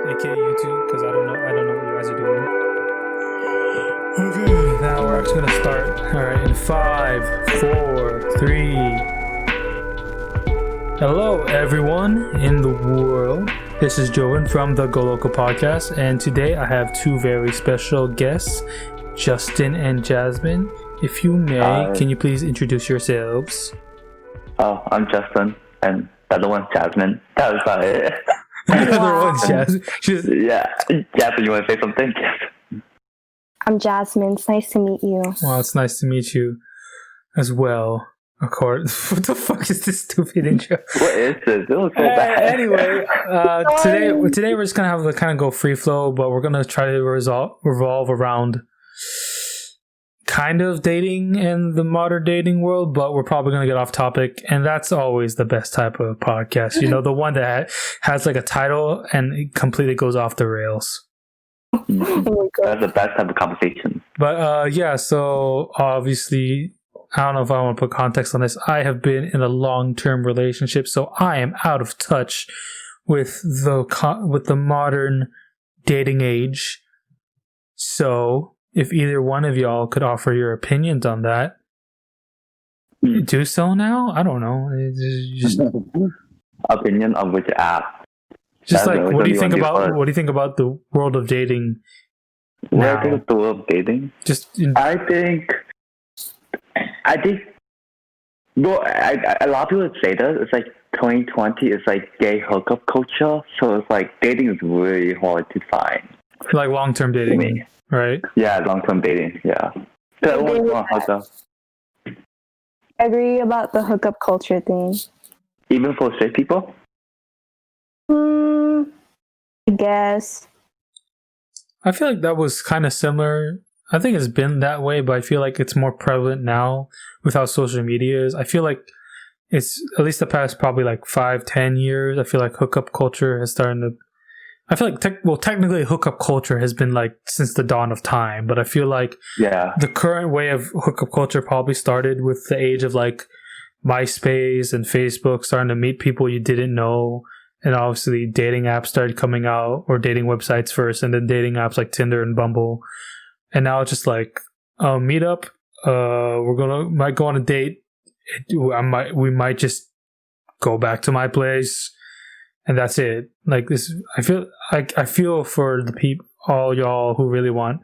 aka YouTube, because I don't know what you guys are doing. Okay, now we're actually gonna start. Alright, in 5, 4, 3. Hello everyone in the world. This is Jovin from the GoLoco podcast, and today I have two very special guests, Justin and Jasmine. If you may, can you please introduce yourselves? Oh, I'm Justin, and the other one's Jasmine. That was about it. The other one's Jasmine. Yeah, Jasmine, you want to say something? I'm Jasmine. It's nice to meet you. Well, it's nice to meet you as well. Of course. What the fuck is this stupid intro? What is this? It was so bad. Anyway, today we're just gonna have to kind of go free flow, but we're gonna try to revolve around kind of dating in the modern dating world, but we're probably gonna get off topic, and that's always the best type of podcast. You know, the one that has like a title and it completely goes off the rails. Oh That's the best type of conversation. But yeah, so obviously, I don't know if I want to put context on this. I have been in a long-term relationship, so I am out of touch with the modern dating age. So, if either one of y'all could offer your opinions on that, do so now. I don't know. It's just Opinion on which app? just like, what do you think about the world of dating now? What do you think of the world of dating? I think. Well, a lot of people say that it's like 2020 is like gay hookup culture, so it's like dating is really hard to find. Like long-term dating, right? Yeah, long-term dating. Yeah. So I agree about the hookup culture thing. even for straight people. I guess. I feel like that was kind of similar. I think it's been that way, but I feel like it's more prevalent now with how social media is. I feel like it's at least the past probably like 5-10 years. I feel like hookup culture has started to. I feel like technically hookup culture has been like since the dawn of time, but I feel like the current way of hookup culture probably started with the age of like MySpace and Facebook, starting to meet people you didn't know. And obviously dating apps started coming out, or dating websites first, and then dating apps like Tinder and Bumble. And now it's just like, meet up. Might go on a date. We might just go back to my place, and that's it. Like this, I feel for the people, all y'all who really want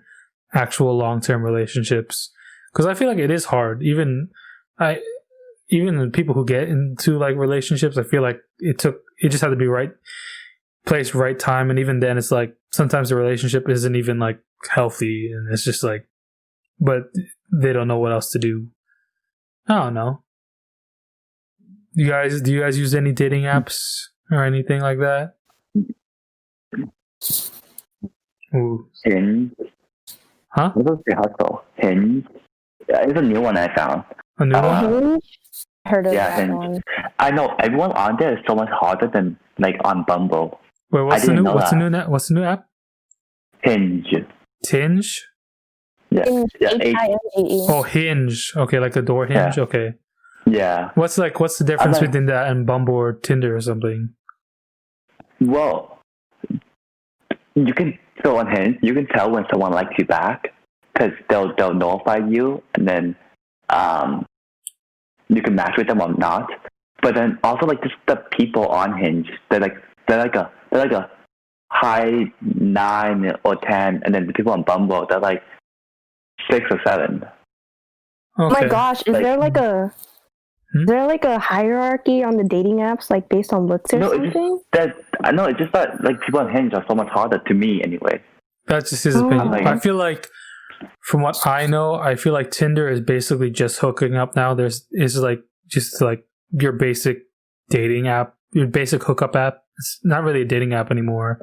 actual long-term relationships, because I feel like it is hard. Even the people who get into like relationships, I feel like it just had to be right place, right time, and even then, it's like sometimes the relationship isn't even like healthy, and it's just like, but they don't know what else to do. I don't know. Do you guys use any dating apps or anything like that? Ooh. Hinge. Huh? What was the hustle? Hinge. Yeah, it's a new one I found. A new one? Heard of that Hinge. one. I know everyone on there is so much harder than like on Bumble. Wait, what's the new app? Hinge. Tinge? Yeah. Hinge. Oh, Hinge. Okay, like the door hinge. Yeah. Okay. Yeah. What's the difference between that and Bumble or Tinder or something? Well, you can go on Hinge. You can tell when someone likes you back because they'll notify you, and then you can match with them or not. But then also like just the people on Hinge, they're like a high 9 or 10, and then the people on Bumble, they're like 6 or 7. Okay. Oh my gosh, is there like a hierarchy on the dating apps, like based on looks or something? It's just that like people on Hinge are so much harder to me anyway. That's just his opinion. I feel like, from what I know, I feel like Tinder is basically just hooking up now. It's like just like your basic dating app, your basic hookup app. It's not really a dating app anymore.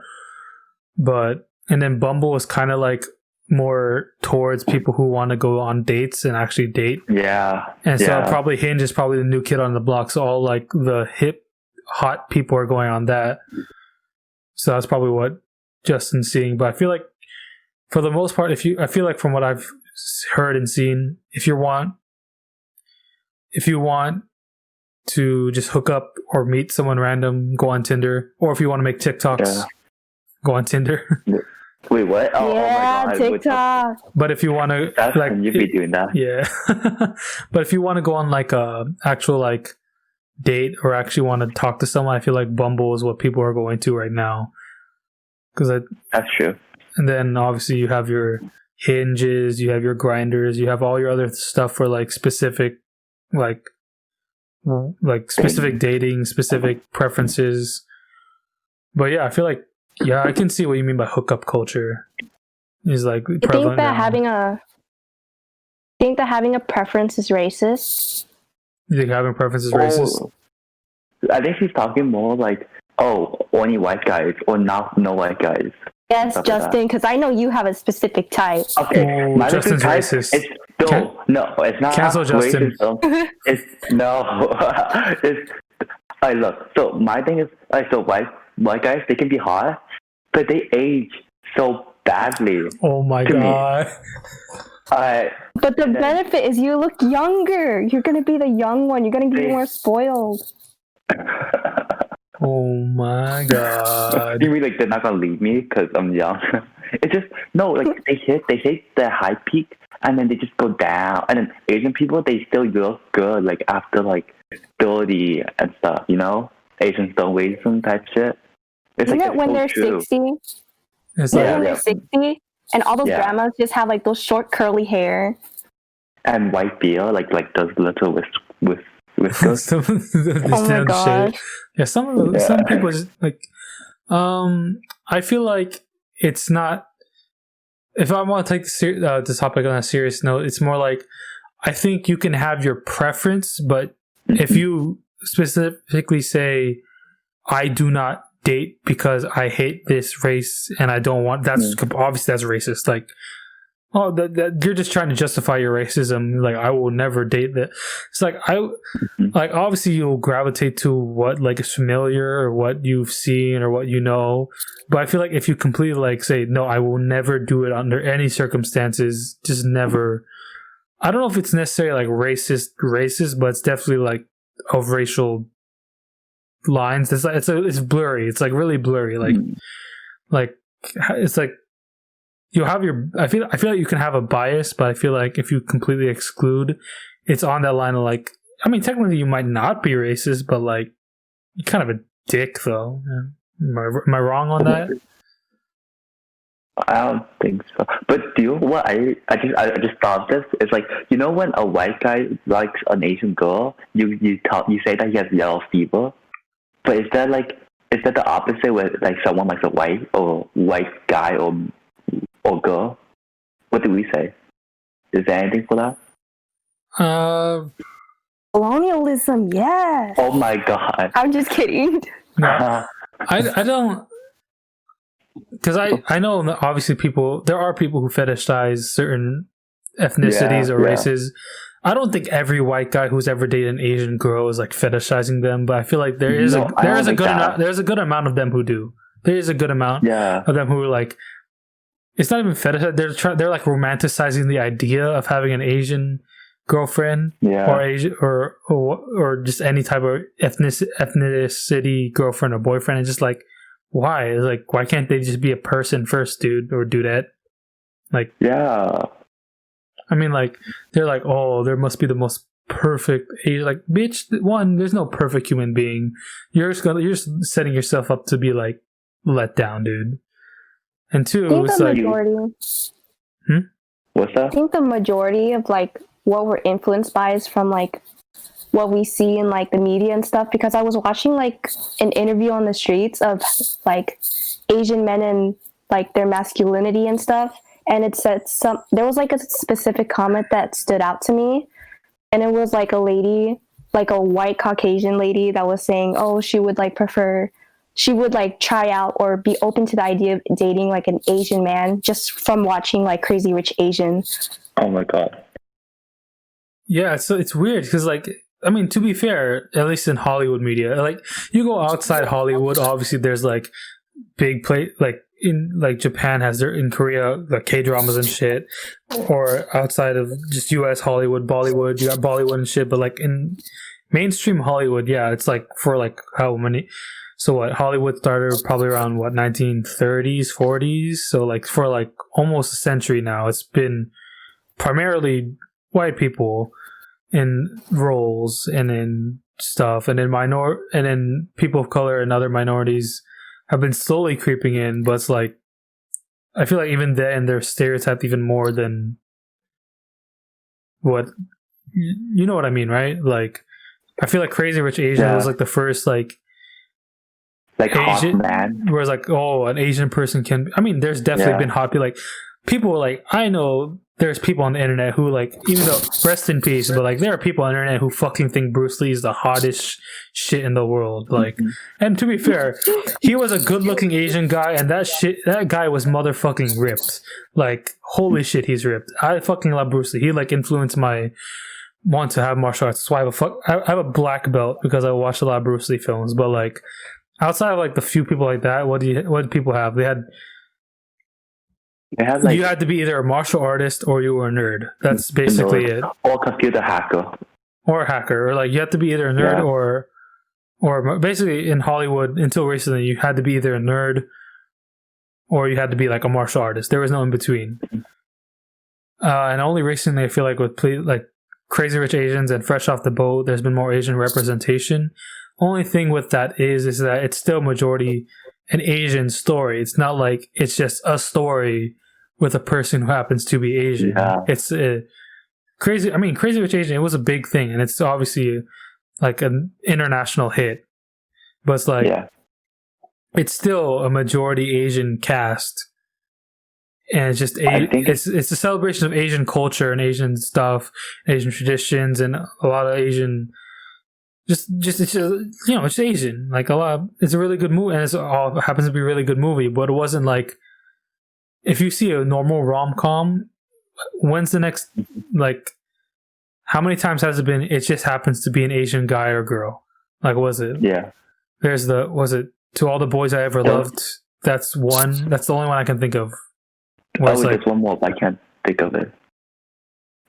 And then Bumble is kind of like more towards people who want to go on dates and actually date. Yeah. And so probably Hinge is probably the new kid on the block. So all like the hip, hot people are going on that. So that's probably what Justin's seeing. But I feel like for the most part, I feel like from what I've heard and seen, if you want to just hook up or meet someone random, go on Tinder. Or if you want to make TikToks, go on Tinder. Wait, what? Oh my God. TikTok. But if you want to, like, you'd be doing that. Yeah. But if you want to go on like a actual like date or actually want to talk to someone, I feel like Bumble is what people are going to right now. That's true. And then obviously you have your Hinges, you have your Grinders, you have all your other stuff for like specific, like specific dating, specific preferences. But yeah, I feel like I can see what you mean by hookup culture. Is like you think that having a preference is racist? You think having preference is racist? I think she's talking more like, only white guys or no white guys. Yes, Justin, because I know you have a specific type. Okay, my Justin's type racist. No, it's not. Cancel Justin. It's look. So my thing is so white guys, they can be hot, but they age so badly. Oh my God. But the benefit is you look younger. You're gonna be the young one. You're gonna be more spoiled. Oh my God. You mean like they're not gonna leave me because I'm young? It's just no, like they hit the high peak and then they just go down. And then Asian people, they still look good like after like 30 and stuff. You know, Asians don't waste some type shit. It's Isn't like it when they're 60? It's when they're 60 and all those grandmas just have like those short curly hair and white beard, like those little with oh my God. Yeah, some people just like I feel like it's not, if I want to take this topic on a serious note, it's more like I think you can have your preference, but if you specifically say I do not date because I hate this race and I don't want, that's obviously that's racist. Like, that you're just trying to justify your racism. Like, I will never date that. It's like like obviously you'll gravitate to what like is familiar or what you've seen or what you know. But I feel like if you completely like say no, I will never do it under any circumstances. Just never. I don't know if it's necessarily like racist, but it's definitely like of racial lines. It's blurry. It's like really blurry. Like it's like. You have your. I feel like you can have a bias, but I feel like if you completely exclude, it's on that line of like. I mean, technically, you might not be racist, but like, you're kind of a dick, though. Am I wrong on that? I don't think so. But do you know what I just thought this? It's like, you know when a white guy likes an Asian girl, you say that he has yellow fever, but is that the opposite where like someone likes a white guy or girl? What do we say? Is there anything for that? Colonialism, yes. Oh my God. I'm just kidding. No, I don't, because I know that obviously there are people who fetishize certain ethnicities or races. I don't think every white guy who's ever dated an Asian girl is like fetishizing them, but I feel like there's a good amount of them who do. There is a good amount of them who are like, it's not even fetish. They're like romanticizing the idea of having an Asian girlfriend, or Asian or just any type of ethnicity girlfriend or boyfriend. And just like, why? It's like, why can't they just be a person first, dude, or dudette? Like, I mean, like, they're like, oh, there must be the most perfect Asian. Like, bitch, one, there's no perfect human being. You're just setting yourself up to be like let down, dude. And two, it's like, what's that? I think the majority of like what we're influenced by is from like what we see in like the media and stuff. Because I was watching like an interview on the streets of like Asian men and like their masculinity and stuff, and it said there was like a specific comment that stood out to me, and it was like a lady, like a white Caucasian lady, that was saying, oh, she would like try out or be open to the idea of dating like an Asian man just from watching like Crazy Rich Asians. Oh my God. Yeah, so it's weird because like, I mean, to be fair, at least in Hollywood media, like you go outside Hollywood, obviously there's like big like in like Japan has in Korea, like K-dramas and shit, or outside of just US Hollywood, Bollywood, you got Bollywood and shit, but like in mainstream Hollywood, yeah, it's like for like how many. So what? Hollywood started probably around what 1930s, 40s. So like for like almost a century now, it's been primarily white people in roles and in stuff, and then people of color and other minorities have been slowly creeping in. But it's like I feel like even then they're stereotyped even more than what you know what I mean, right? Like I feel like Crazy Rich Asian was like the first like Asian man. Whereas like, oh, an Asian person can. I mean, there's definitely been hot people. Like people like I know there's people on the internet who like, even though rest in peace, but like there are people on the internet who fucking think Bruce Lee is the hottest shit in the world. Like, and to be fair, he was a good-looking Asian guy, and that guy was motherfucking ripped. Like, holy shit, he's ripped. I fucking love Bruce Lee. He like influenced my want to have martial arts. That's why I have a black belt because I watched a lot of Bruce Lee films. But like, outside of like the few people like that, what did people have? They had like, you had to be either a martial artist or you were a nerd. That's basically it. Or computer hacker. Or a hacker. Or like you had to be either a nerd or basically in Hollywood until recently you had to be either a nerd or you had to be like a martial artist. There was no in between. And only recently I feel like with like Crazy Rich Asians and Fresh Off the Boat, there's been more Asian representation. Only thing with that is that it's still majority an Asian story. It's not like it's just a story with a person who happens to be Asian. Yeah. It's Crazy Rich Asian, it was a big thing, and it's obviously like an international hit. But it's like it's still a majority Asian cast. And it's just it's a celebration of Asian culture and Asian stuff, Asian traditions, and a lot of Asian Just it's it's Asian. Like it's a really good movie, and it happens to be a really good movie. But it wasn't like if you see a normal rom-com, when's the next like? How many times has it been? It just happens to be an Asian guy or girl. Like was it? Yeah. Was it To All the Boys I Ever Loved? That's one. That's the only one I can think of. There's one more, but I can't think of it.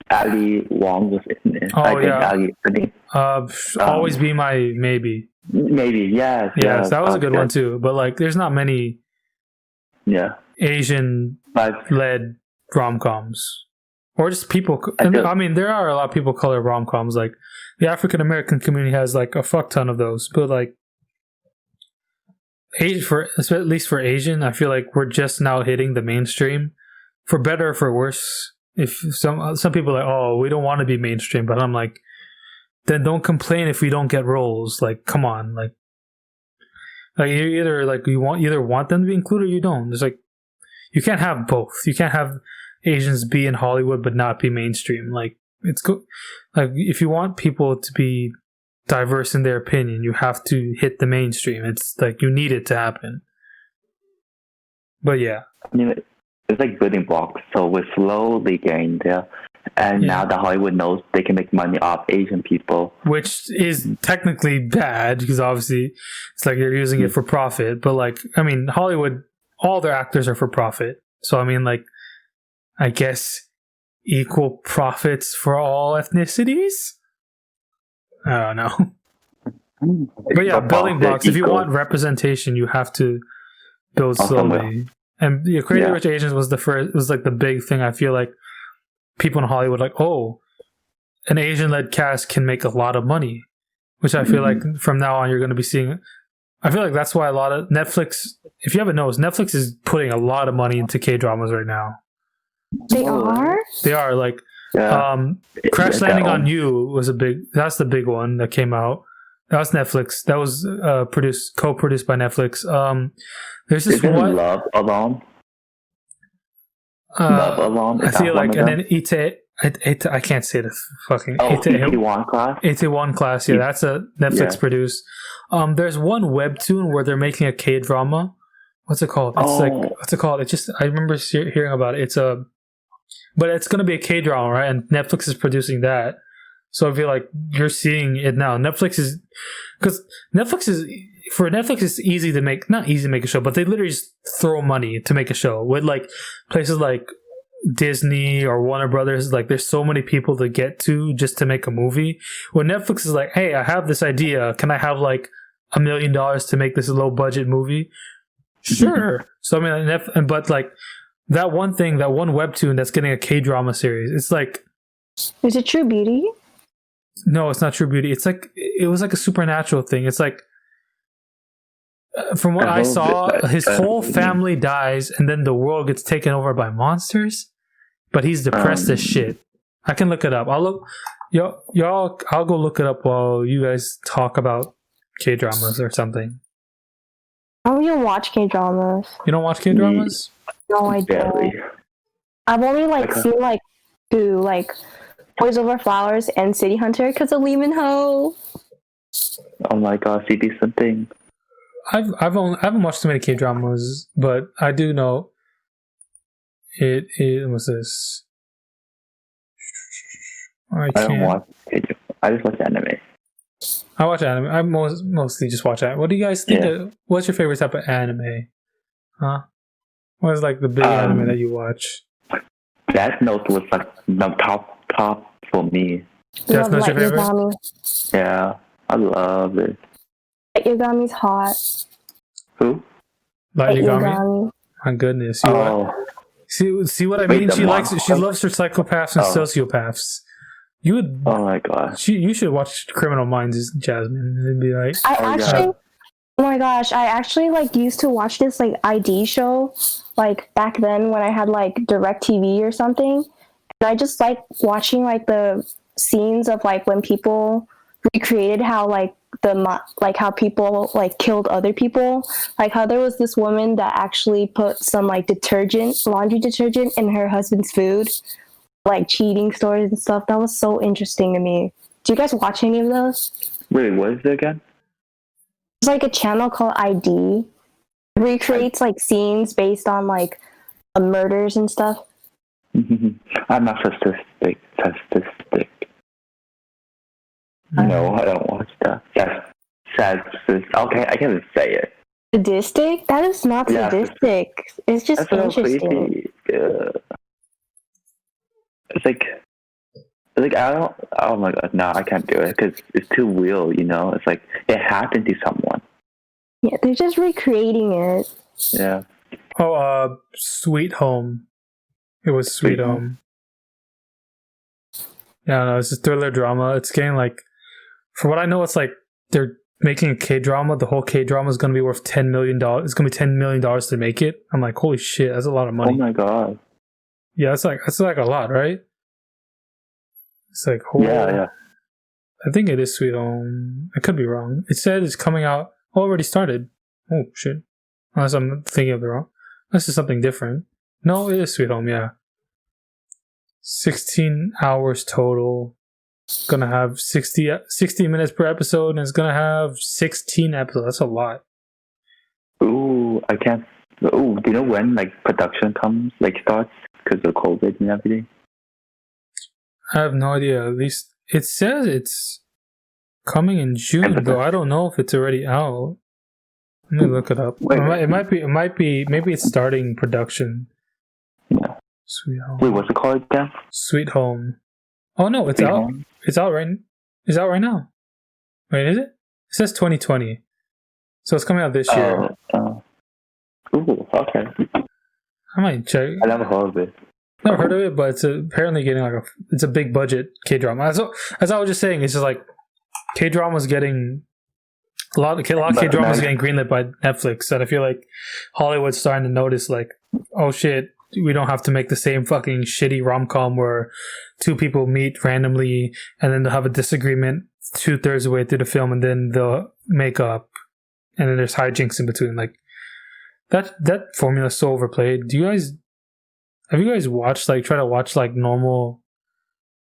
Ali Wong was in it. Always Be My Maybe. Maybe, yes. Yes, that was a good one too. But like, there's not many Asian-led rom-coms. Or just people... I mean, there are a lot of people color rom-coms. Like, the African-American community has like a fuck ton of those. But like, at least for Asian, I feel like we're just now hitting the mainstream. For better or for worse. If some people are like, oh, we don't want to be mainstream, but I'm like, then don't complain if we don't get roles. Like, come on, like you either want them to be included or you don't. It's like you can't have both. You can't have Asians be in Hollywood but not be mainstream. Like it's like if you want people to be diverse in their opinion, you have to hit the mainstream. It's like you need it to happen. But yeah, I mean, it's like building blocks, so we're slowly getting there. And now that Hollywood knows they can make money off Asian people. Which is technically bad, because obviously it's like they're using it for profit. But like, I mean, Hollywood, all their actors are for profit. So I mean, like, I guess equal profits for all ethnicities? I don't know. But yeah, building blocks. If you want representation, you have to build slowly. And Crazy Rich Asians was like the big thing. I feel like people in Hollywood like, oh, an Asian-led cast can make a lot of money, which I feel like from now on you're going to be seeing. I feel like that's why a lot of Netflix, if you haven't noticed, Netflix is putting a lot of money into K-dramas right now. They are? They are. Like, Crash Landing on You that's the big one that came out. That was Netflix. That was co-produced by Netflix. There's this one. Love Alone. Love Alone. I feel like, and then I can't say the fucking. 81 Class. 81 Class. Yeah, that's a Netflix produced. There's one webtoon where they're making a K-drama. What's it called? What's it called? It's just I remember hearing about it. But it's gonna be a K-drama, right? And Netflix is producing that. So I feel like you're seeing it now. Because for Netflix, it's easy to make, not easy to make a show, but they literally just throw money to make a show with like places like Disney or Warner Brothers, like there's so many people to get to just to make a movie. When Netflix is like, hey, I have this idea, can I have like $1 million to make this low budget movie? Sure. So I mean, but like that one webtoon that's getting a K-drama series, it's like, is it True Beauty? No, it's not True Beauty. It's like it was like a supernatural thing. It's like from what I saw, his whole family dies, and then the world gets taken over by monsters. But he's depressed as shit. I can look it up. I'll go look it up while you guys talk about K-dramas or something. I don't even watch K-dramas. You don't watch K-dramas? No, I don't. I've only seen like two, like Boys Over Flowers and City Hunter because of Lee Min Ho. Oh my god, CD something. I haven't watched too many K-dramas, but I do know it was this. I don't watch K-dramas. I just watch anime. I watch anime. I mostly just watch anime. What do you guys think? What's your favorite type of anime? Huh? What is like the big anime that you watch? Death Note was like the top for me. Death Note's your favorite? Yagami. Yeah, I love it. Yagami's hot. Who? Light Yagami? My goodness. See what I mean? Wait, she loves her psychopaths and sociopaths. You would. Oh my god. You should watch Criminal Minds, Jasmine, and be like. Oh my gosh! I actually like used to watch this like ID show, like back then when I had like DirecTV or something, and I just like watching like the scenes of like when people recreated how like how people like killed other people, like how there was this woman that actually put some like laundry detergent in her husband's food, like cheating stories and stuff. That was so interesting to me. Do you guys watch any of those? Wait, what is it again? It's like a channel called ID. It recreates like scenes based on like murders and stuff. I'm not statistic. No, I don't watch that. That's okay, I can't even say it. Sadistic? That is not sadistic. It's just interesting. It's like I don't. Oh my god, no, I can't do it because it's too real. You know, it's like it happened to someone. Yeah, they're just recreating it. Yeah. Oh, Sweet Home. It was Sweet Home. Yeah, no, it's a thriller drama. It's getting like, for what I know, it's like they're making a K-drama. The whole K-drama is going to be worth $10 million. It's going to be $10 million to make it. I'm like, holy shit, that's a lot of money. Oh my god. Yeah, that's like a lot, right? It's like, yeah. I think it is Sweet Home. I could be wrong. It said it's coming out. Already started. Oh shit! Unless I'm thinking of the wrong. This is something different. No, it is Sweet Home. Yeah. 16 hours total. Gonna have 60 minutes per episode, and it's gonna have 16 episodes. That's a lot. Ooh, I can't. Ooh, do you know when like production starts because of COVID and everything? I have no idea. At least it says it's coming in June, though. I don't know if it's already out. Let me look it up. It might be. Maybe it's starting production. Yeah. Sweet Home. Wait, what's it called again? Sweet Home. Oh no, it's out. Home? It's out right. It's out right now. Wait, is it? It says 2020, so it's coming out this year. Ooh, okay. I might check. I never heard of it. Never heard of it, but it's apparently getting like it's a big budget K-drama. As I was just saying, it's just like K-drama's getting a lot of K-dramas getting greenlit by Netflix, and I feel like Hollywood's starting to notice like, oh shit, we don't have to make the same fucking shitty rom-com where two people meet randomly and then they'll have a disagreement 2/3 of the way through the film and then they'll make up and then there's hijinks in between. Like that formula is so overplayed. Have you guys watched try to watch like normal,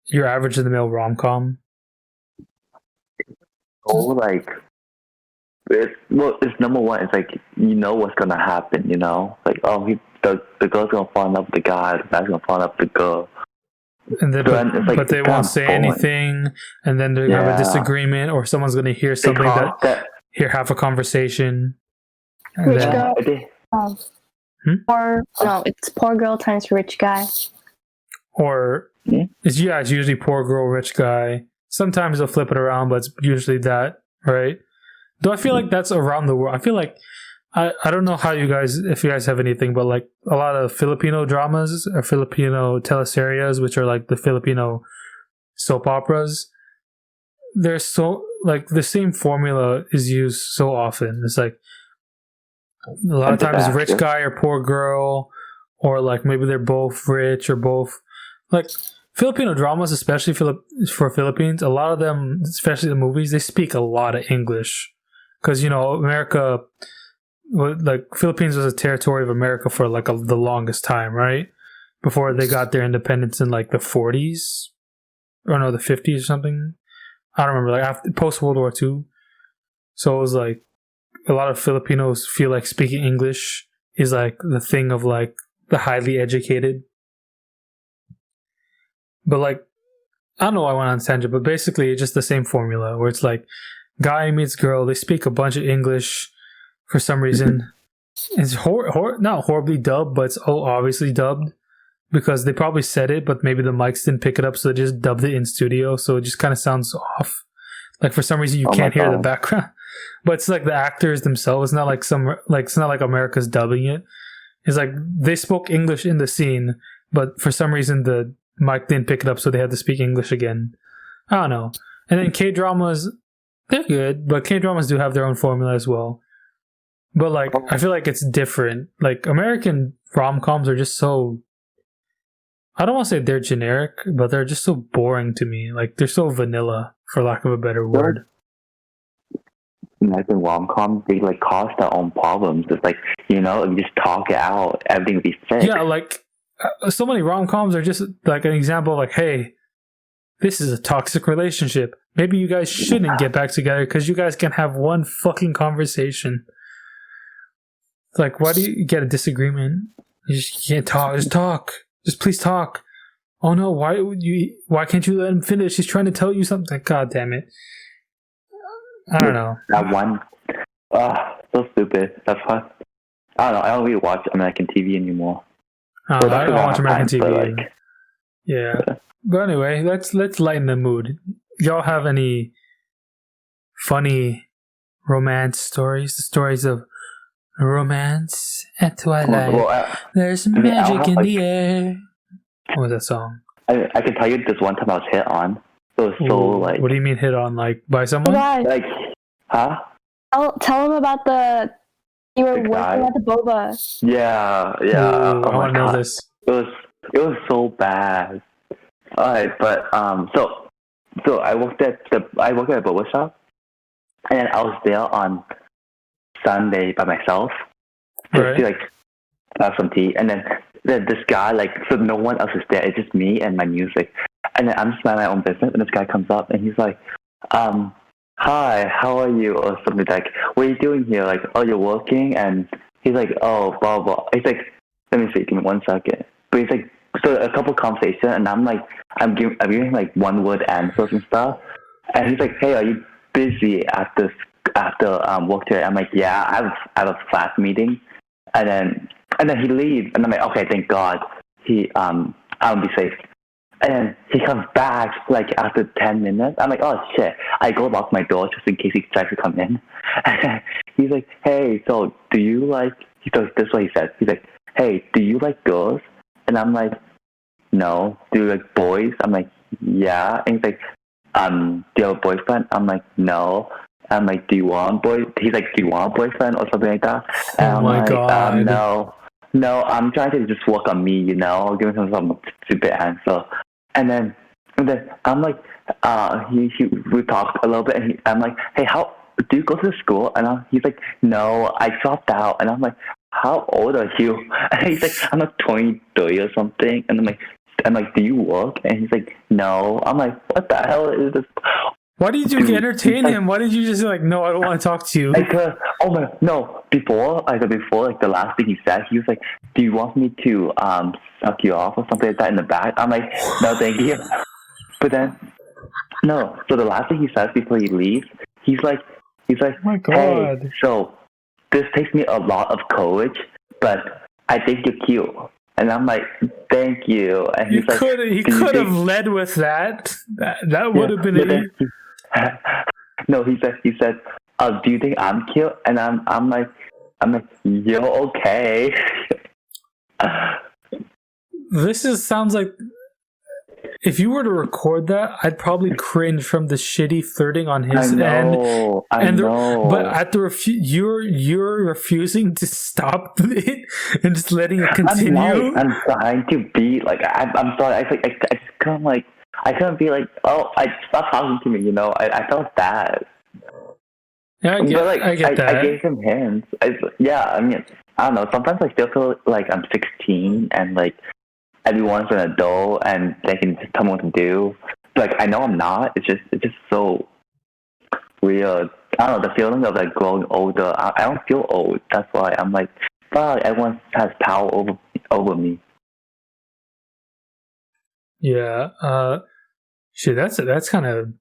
your average in the middle rom-com? Oh, like it's number one. It's like you know what's gonna happen. You know, like the girl's gonna fall in love with the guy, the guy's gonna fall in love with the girl. And then, but they won't say anything, and then they're gonna have a disagreement, or someone's gonna hear something hear half a conversation. Rich girl. Or no, it's poor girl times rich guy. or it's usually poor girl, rich guy. Sometimes they'll flip it around, but it's usually that, right? Though I feel like that's around the world. I feel like I don't know how if you guys have anything, but like a lot of Filipino dramas or Filipino teleserias, which are like the Filipino soap operas, they're so like the same formula is used so often. It's like a lot of times rich guy or poor girl, or like maybe they're both rich or both like Filipino dramas, especially for Philippines. A lot of them, especially the movies, they speak a lot of English because America, like Philippines was a territory of America for like the longest time, right? Before they got their independence in like the 40s or no, the 50s or something. I don't remember, like after post World War II. So it was like a lot of Filipinos feel like speaking English is like the thing of like the highly educated. But like, I don't know why I went on a tangent, but basically it's just the same formula where it's like guy meets girl, they speak a bunch of English for some reason. It's not horribly dubbed, but it's obviously dubbed because they probably said it, but maybe the mics didn't pick it up, so they just dubbed it in studio, so it just kind of sounds off. Like for some reason you can't hear the background, but it's like the actors themselves. It's not like it's not like America's dubbing it. It's like they spoke English in the scene, but for some reason the mic didn't pick it up, so they had to speak English again. I don't know. And then K-dramas, they're good, but K-dramas do have their own formula as well. But like, I feel like it's different. Like American rom-coms are just so, I don't want to say they're generic, but they're just so boring to me. Like they're so vanilla, for lack of a better word. American rom-coms, they like cause their own problems. It's like, if you just talk it out, everything will be fixed. Yeah, like so many rom-coms are just like an example of like, hey, this is a toxic relationship. Maybe you guys shouldn't get back together because you guys can have one fucking conversation. It's like, why do you get a disagreement? You just can't talk. Just talk. Just please talk. Oh no, why can't you let him finish? He's trying to tell you something. God damn it. I don't know. That one. So stupid. That's why. I don't know. I don't really watch American TV anymore. I don't watch American TV. Yeah. But anyway, let's lighten the mood. Y'all have any funny romance stories? The stories of romance at twilight. There's magic in the air. What was that song? I can tell you this one time I was hit on. It was so like. What do you mean hit on? Like by someone? Like, huh? Tell him about you were working at the boba. Yeah. Ooh, I want to know this. It was so bad. Alright, but so I worked at a boba shop, and I was there on Sunday by myself just to like have some tea, and then this guy so no one else is there. It's just me and my music, and then I'm just minding my own business, and this guy comes up and he's like, "Hi, how are you?" or something like, "What are you doing here?" Like, "Oh, you're working," and he's like, "Oh, blah blah." He's like, "Let me see, give me 1 second." But he's like, so a couple conversations, and I'm giving him like one word answers and stuff, and he's like, "Hey, are you busy after work today?" I'm like, "Yeah, I have a class meeting," and then he leaves, and I'm like, "Okay, thank God, I'll be safe." And then he comes back like after 10 minutes. I'm like, "Oh shit!" I go lock my door just in case he tries to come in. And he's like, "Hey, so do you like?" This is what he said. He's like, "Hey, do you like girls?" And I'm like, "No." "Do you like boys?" I'm like, "Yeah." And he's like, "Do you have a boyfriend?" I'm like, "No." I'm like, "Do you want boy?" He's like, "Do you want a boyfriend?" or something like that. And oh my God. No, I'm trying to just work on me, giving him some stupid answer. And then I'm like, we talked a little bit, and I'm like, "Hey, how do you go to school?" And he's like, "No, I dropped out." And I'm like, "How old are you?" And he's like, "I'm like 23 or something." And I'm like, "Do you work?" And he's like, "No." I'm like, "What the hell is this?" Why did you entertain him? Why did you just say like, "No, I don't want to talk to you"? Before the last thing he said, he was like, "Do you want me to suck you off or something like that in the back?" I'm like, "No, thank you." But then, no. So the last thing he says before he leaves, he's like, "Oh my God. Hey, so this takes me a lot of courage, but I think you're cute." And I'm like, thank you. And he could have led with that. That would have been it. No, he said, do you think I'm cute? And I'm like, you're okay. Sounds like if you were to record that, I'd probably cringe from the shitty flirting on his end. I know. But at the you're refusing to stop it and just letting it continue. I'm trying to be like, I'm sorry. I just couldn't like, I couldn't be like, oh, stop talking to me. You know, I felt bad. Yeah, I get that. I gave him hints. I mean, I don't know. Sometimes I still feel like I'm 16 and like everyone's an adult and they can just tell me what to do. Like, I know I'm not. It's just so weird. I don't know, the feeling of like growing older. I don't feel old. That's why I'm like, fuck, everyone has power over me. Yeah. Shit, that's kind of,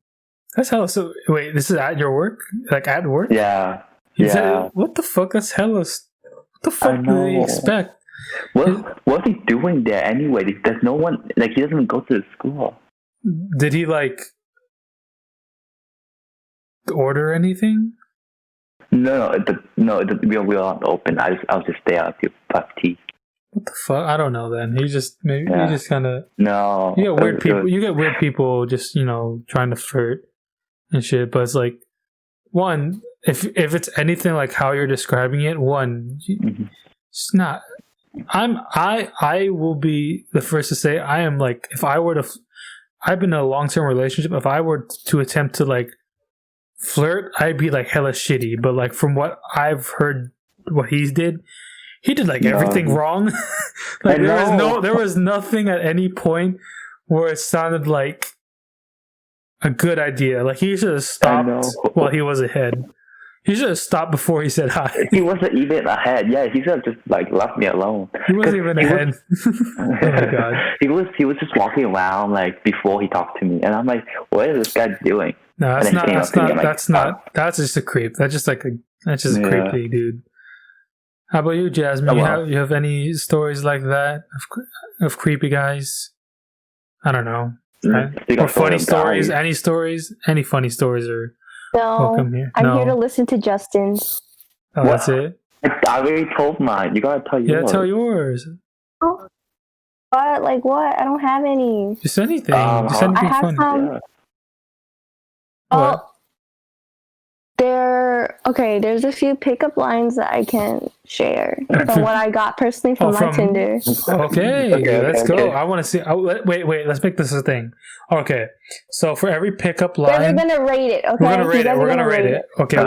that's hella. So wait, this is at your work? Like at work? Yeah. What the fuck? That's hella. What the fuck do they expect? What's he doing there anyway? There's no one, like, he doesn't even go to the school. Did he like order anything? No, we are not open. I'll just stay out to have tea. What the fuck? I don't know. Then he just kind of no. You get weird people. You get weird people just trying to flirt and shit. But it's like, one, if it's anything like how you're describing it, it's not. I will be the first to say I am like, if I were to, I've been in a long-term relationship. If I were to attempt to like flirt, I'd be like hella shitty. But like from what I've heard, what he did like everything wrong. Like there was nothing at any point where it sounded like a good idea. Like he should have stopped while he was ahead. He should have stopped before he said hi. He wasn't even ahead. Yeah, he should have just like left me alone. He wasn't even ahead. Oh my god. He was just walking around like before he talked to me, and I'm like, what is this guy doing? No, that's just a creep. That's just a creepy dude. How about you, Jasmine? You have any stories like that of creepy guys? I don't know. Or funny stories? Any stories? Any funny stories are welcome here. I'm here to listen to Justin's. Oh, that's it? I already told mine. You gotta tell yours. Yeah, tell yours. Oh, what? Like what? I don't have any. Just anything. Just anything I have funny. some. What? There's a few pickup lines that I can share from what I got personally from my Tinder. Okay, let's go. I want to see. Wait, let's make this a thing. Okay, so for every pickup line, we're gonna rate it. Okay, we're gonna rate it. Okay.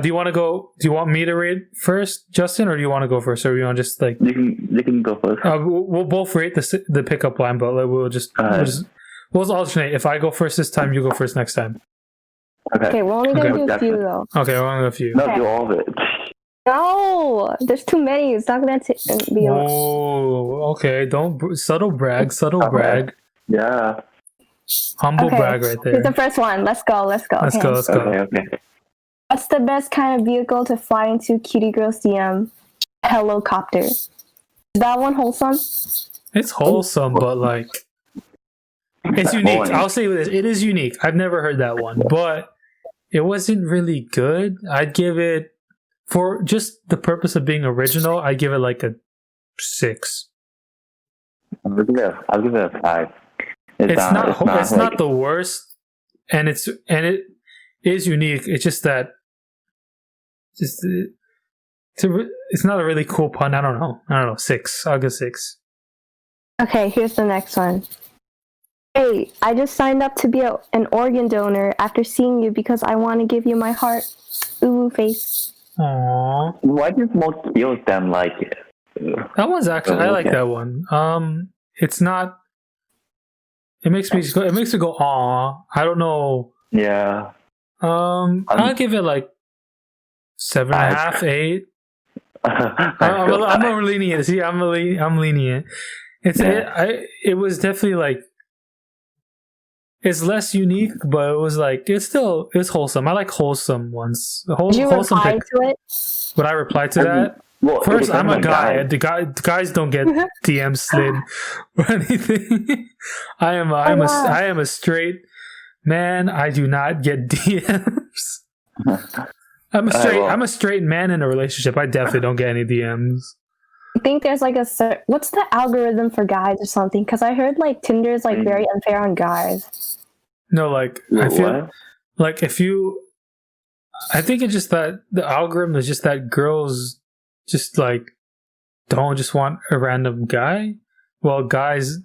Do you want to go? Do you want me to rate first, Justin, or do you want to go first, or you want to just like? You can go first. We'll both rate the pickup line, but like, we'll alternate. If I go first this time, you go first next time. Okay, we're only gonna do a few though. Okay, we're only gonna do a few. No, do all of it. No, there's too many. It's not gonna be. Oh, okay. Don't subtle brag. Yeah. Humble brag right there. Here's the first one. Let's go. Let's go. Okay. What's the best kind of vehicle to fly into cutie girl's DM? Helicopter. Is that one wholesome? It's wholesome, but like, it's unique. I'll say this: it is unique. I've never heard that one, but it wasn't really good. I'd give it, for just the purpose of being original, I'd give it like a 6. I'll give it a 5. It's not the worst, and it is unique. It's just that it's not a really cool pun. I don't know. 6. I'll give 6. Okay, here's the next one. Hey, I just signed up to be an organ donor after seeing you because I want to give you my heart. Ooh, face. Aww. Why does more cute than like it? That one's actually, I like that one. It's not. It makes me go aw. I don't know. Yeah. I'll give it like 7.5, 8. I'm more lenient. See, I'm lenient. It was definitely like. It's less unique, but it was wholesome. I like wholesome ones. Did you reply to it? Would I reply to that? Well, First, it I'm a depends on guy. guys. The guys don't get DMs slid or anything. I am a straight man. I do not get DMs. I'm a straight man in a relationship. I definitely don't get any DMs. I think there's like what's the algorithm for guys or something? Because I heard like Tinder is like very unfair on guys. No, like I feel like I think it's just that the algorithm is just that girls just like don't just want a random guy. Well, guys,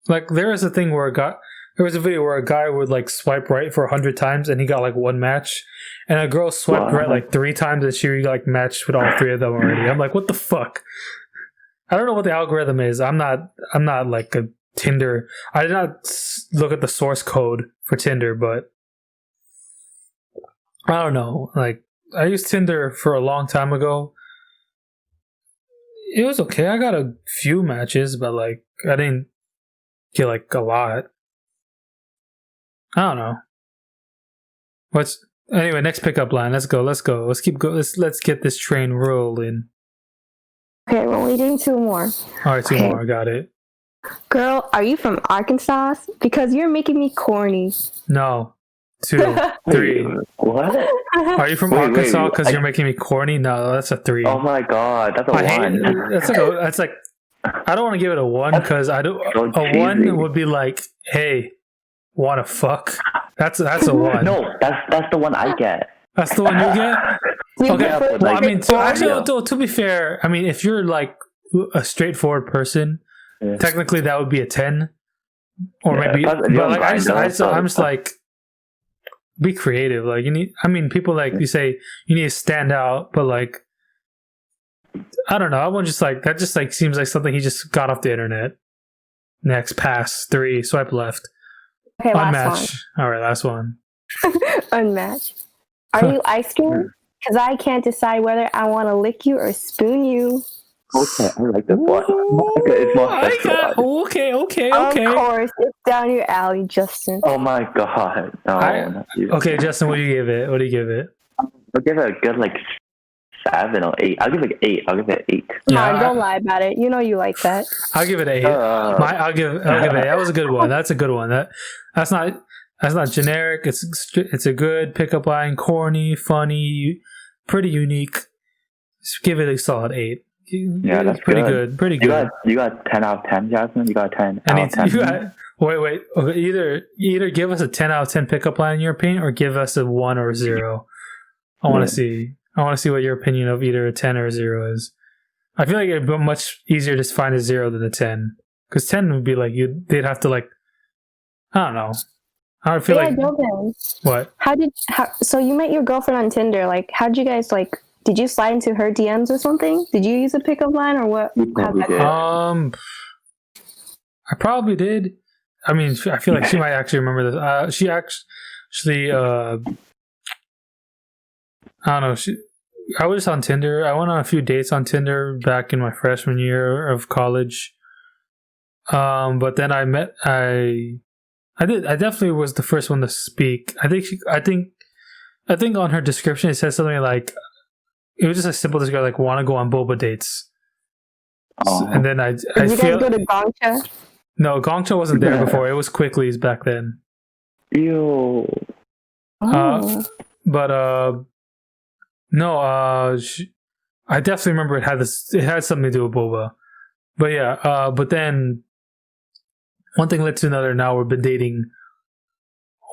like there was a thing where there was a video where a guy would like swipe right for 100 times and he got like one match, and a girl swiped right like 3 times and she like matched with all 3 of them already. I'm like, what the fuck? I don't know what the algorithm is. I'm not like a Tinder. I did not look at the source code for Tinder, but I don't know. Like I used Tinder for a long time ago. It was okay. I got a few matches, but like I didn't get like a lot. I don't know. Anyway, next pickup line. Let's go. Let's keep going. Let's get this train rolling. Okay, we're only doing 2 more. All right, 2 more. I got it. Girl, are you from Arkansas? Because you're making me corny. No. 2, 3. What? Are you from Arkansas? Because you're making me corny? No, that's a 3. Oh my god, that's a 1. That's like I don't want to give it a 1 because I don't. So A 1 would be like, hey, wanna fuck? That's a 1. No, that's the one I get. That's the one you get. Okay. Yeah, but Well, like, I mean, to be fair, I mean, if you're like a straightforward person, technically that would be a 10, or maybe. But like, I'm just like, be creative. Like you need. I mean, people like you say you need to stand out, but like, I don't know. I want just like that. Just like seems like something he just got off the internet. Next, pass 3, swipe left. Okay, Unmatch. All right, last one. Unmatched. Are you ice cream? Because I can't decide whether I want to lick you or spoon you. Okay, I like this one. Okay, it's more sexual. Okay. Of course, it's down your alley, Justin. Oh my god. No, okay, Justin, what do you give it? I'll give it a good like 7 or 8. I'll give it 8. I'll give it 8. Yeah, don't lie about it. You know you like that. I'll give it 8. I'll give it 8. That was a good one. That's a good one. That's not generic. It's a good pickup line. Corny, funny, pretty unique. Just give it a solid 8. Yeah, that's pretty good. Pretty good. You got 10 out of 10, Jasmine. You got 10 out of 10. Wait. Okay, either give us a 10 out of 10 pickup line in your opinion, or give us a 1 or a 0. I want to see. I want to see what your opinion of either a 10 or a 0 is. I feel like it'd be much easier to find a 0 than a 10. Because 10 would be like, they'd have to like, I don't know. I feel like... Jovin. What? So you met your girlfriend on Tinder. Like, how'd you guys like... Did you slide into her DMs or something? Did you use a pickup line or what? I probably did. I mean, I feel like she might actually remember this. She actually, I don't know. I was just on Tinder. I went on a few dates on Tinder back in my freshman year of college. But then I definitely was the first one to speak. I think on her description it says something like, it was just a simple description like, want to go on boba dates. And then Did you guys go to Gongcha? No, Gongcha wasn't there before. It was Quickly's back then. Ew. I definitely remember it had something to do with boba. But yeah, but then one thing led to another. Now we've been dating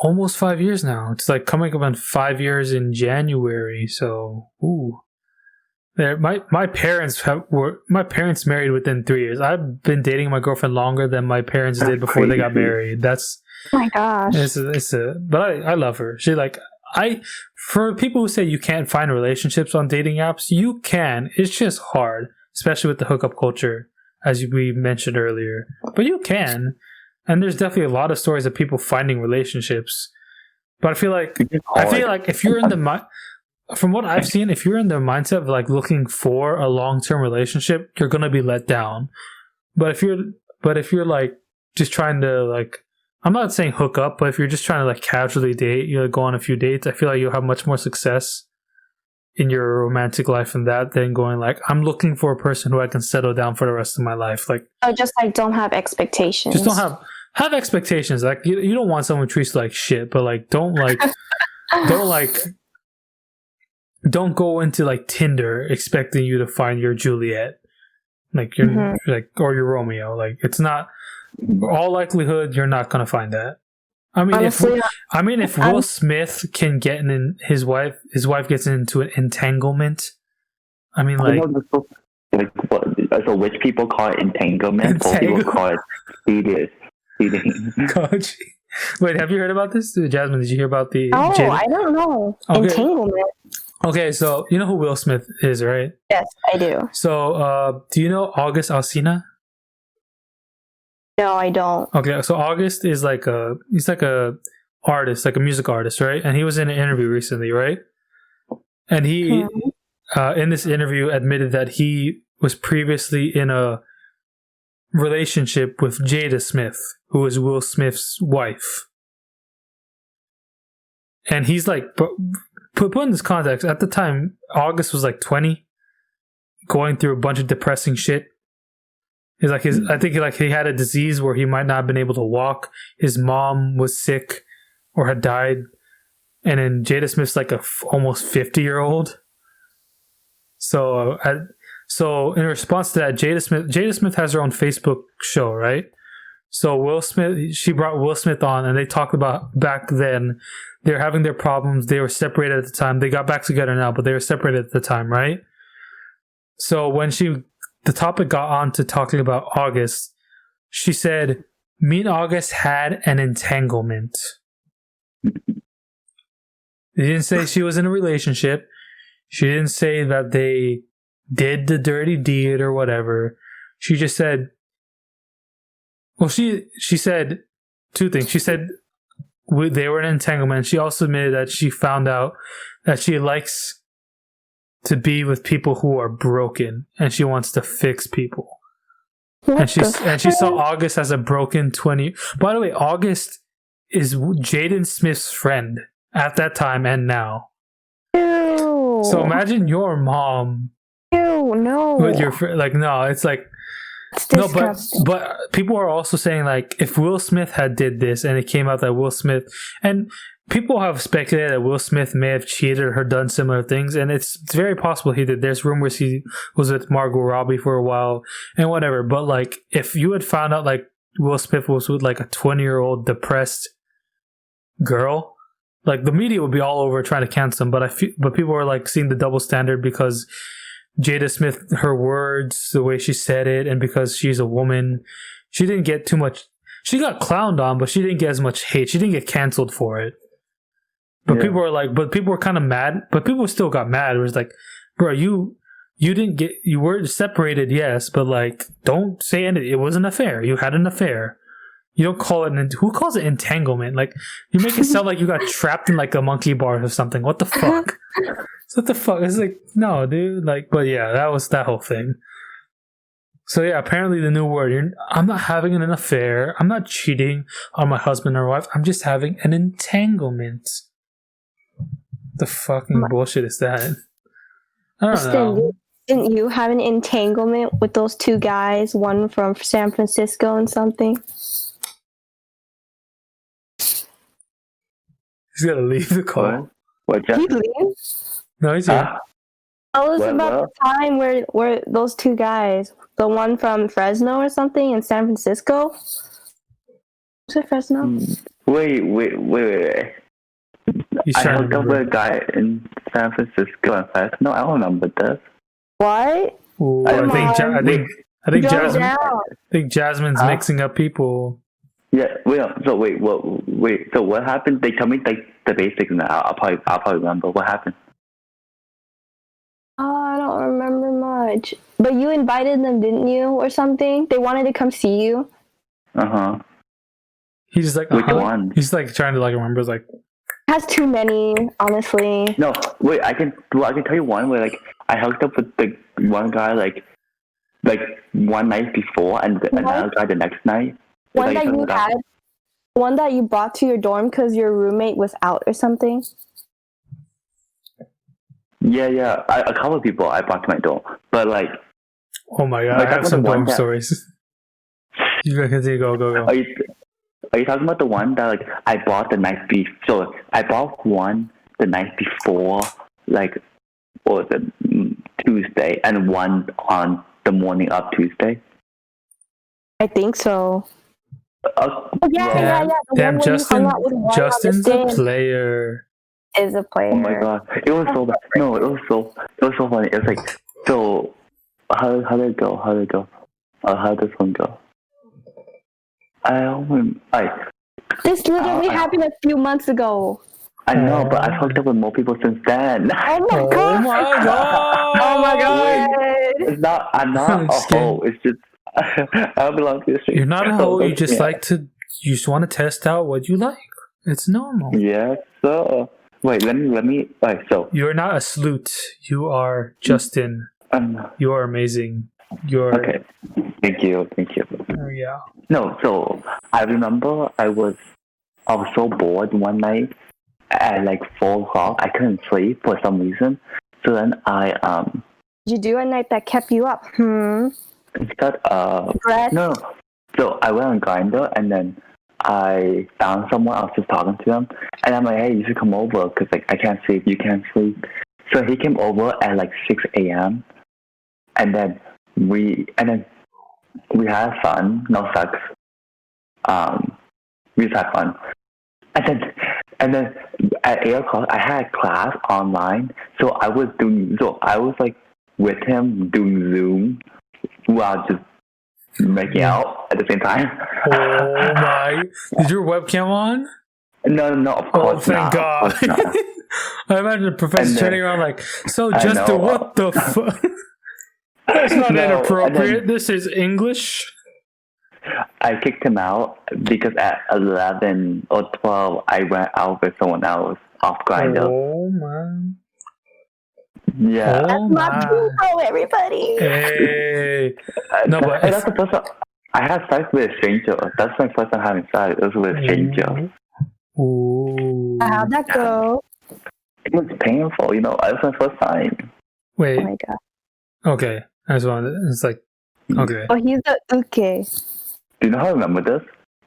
almost 5 years now. It's like coming up on 5 years in January. So, my parents married within 3 years. I've been dating my girlfriend longer than my parents did before they got married. That's oh my gosh. But I love her. For people who say you can't find relationships on dating apps, you can. It's just hard, especially with the hookup culture, as we mentioned earlier. But you can. And there's definitely a lot of stories of people finding relationships. But I feel like if you're in from what I've seen, if you're in the mindset of like looking for a long-term relationship, you're gonna be let down. But if you're like just trying to like, I'm not saying hook up, but if you're just trying to like casually date, you know, go on a few dates, I feel like you'll have much more success in your romantic life and that than going like, I'm looking for a person who I can settle down for the rest of my life. Like, just like don't have expectations. Just don't have expectations. Like you don't want someone who treats you like shit, but like don't go into like Tinder expecting you to find your Juliet. Like you're like, or your Romeo. Like it's not, all likelihood you're not gonna find that. I mean, honestly, if Will Smith can get in, his wife gets into an entanglement. I mean, like what, so which people call it entanglement, or people call it cheating. Wait, have you heard about this, Jasmine? Did you hear about the? Oh, Jada? I don't know. Okay. Entanglement. Okay, so you know who Will Smith is, right? Yes, I do. So, do you know August Alsina? No, I don't. Okay, so August is he's like a artist, like a music artist, right? And he was in an interview recently, right? And he, in this interview, admitted that he was previously in a relationship with Jada Smith, who is Will Smith's wife. And he's like, put in this context, at the time, August was like 20, going through a bunch of depressing shit. He's like I think he had a disease where he might not have been able to walk. His mom was sick or had died, and then Jada Smith's like almost 50-year-old. So in response to that, Jada Smith has her own Facebook show, right? So she brought Will Smith on, and they talked about back then they're having their problems. They were separated at the time. They got back together now, but they were separated at the time, right? So when the topic got on to talking about August, she said, me and August had an entanglement. They didn't say she was in a relationship. She didn't say that they did the dirty deed or whatever. She just said, well, she said two things. She said they were in an entanglement. She also admitted that she found out that she likes to be with people who are broken, and she wants to fix people. And she saw August as a broken 20. By the way, August is Jaden Smith's friend at that time and now. Ew. So imagine your mom. Ew, no. With your like, no, it's like, no, but people are also saying like, if Will Smith had did this and it came out that Will Smith, and people have speculated that Will Smith may have cheated or done similar things, and it's very possible he did. There's rumors he was with Margot Robbie for a while and whatever. But like, if you had found out like Will Smith was with like a 20-year-old depressed girl, like the media would be all over trying to cancel him. But people are like seeing the double standard because Jada Smith, her words, the way she said it, and because she's a woman, she didn't get too much. She got clowned on, but she didn't get as much hate. She didn't get canceled for it. But people were kind of mad. But people still got mad. It was like, bro, you were separated, yes, but like, don't say anything. It was an affair. You had an affair. You don't call it who calls it entanglement? Like, you make it sound like you got trapped in like a monkey bar or something. What the fuck? What the fuck? It's like, no, dude. Like, but yeah, that was that whole thing. So yeah, apparently the new word. I'm not having an affair. I'm not cheating on my husband or wife. I'm just having an entanglement. The fucking bullshit is that? I don't know. Didn't you have an entanglement with those two guys? One from San Francisco and something. He's gotta leave the call. What? Did he leave? No, he's here. Oh, it was about the time where those two guys, the one from Fresno or something in San Francisco. Was it Fresno? Wait. I hooked up with a guy in San Francisco and Fresno. I don't remember this. What? Ooh, I think Jasmine's mixing up people. Yeah. Wait. So what happened? They tell me like the basics now. I'll probably remember what happened. Oh, I don't remember much. But you invited them, didn't you, or something? They wanted to come see you. He's just like, which one? He's like trying to like remember. Like, has too many, honestly. No, wait. I can tell you one where like I hooked up with the one guy like one night before and another guy the next night. One that you brought to your dorm because your roommate was out or something. Yeah. A couple of people I brought to my dorm, but like, Oh my god, like I have that's some the one dorm that- stories. You guys continue, go. Are you talking about the one that like I bought the night before? So I bought one the night before, like, or the Tuesday, and one on the morning of Tuesday. I think so. Oh, Yeah. The Damn, one where you hung out with one on the Justin's a stand player. is a player. Oh my god, it was so bad. No, it was so funny. It was like, so how did it go? How did this one go? I don't remember. This literally happened a few months ago. I know, but I've hooked up with more people since then. Oh my Oh god! my god! Oh my god! It's not. I'm not a Just kidding. hoe. It's just I don't belong to the street. You're not a hoe. You just Yeah. you just want to test out what you like. It's normal. Yeah. So wait, let me. Alright, so You're not a sleut. You are Justin. You are amazing. You're okay. Thank you. yeah. No, so I remember I was so bored one night at like 4:00. I couldn't sleep for some reason. So then I Did you do a night that kept you up? got Breath? no. So I went on Grindr and then I found someone. I was just talking to them, and I'm like, "Hey, you should come over because like I can't sleep. You can't sleep." So he came over at like 6 a.m. and then we had fun. No sex. We just had fun. And then at 8:00 I had class online, so I was like with him doing Zoom while just making out at the same time. Oh my! Is your webcam on? No, of Oh, course thank not. God! Of course not. I imagine the professor And then- turning around like, "So, I Justin, know. what the fuck? That's not No, inappropriate. and then- This is English." I kicked him out because at 11 or 12 I went out with someone else off Grindr. Oh man! Yeah. Oh My my! people, everybody. Hey, no, but That's the first time I had sex with a stranger. That's my first time having sex. It was with a stranger. Ooh. How'd that go? It was painful, you know. It was my first time. Wait. Oh my god. Okay. I just wanted. It's like okay. Oh, he's the uke. Do you know how I remember this?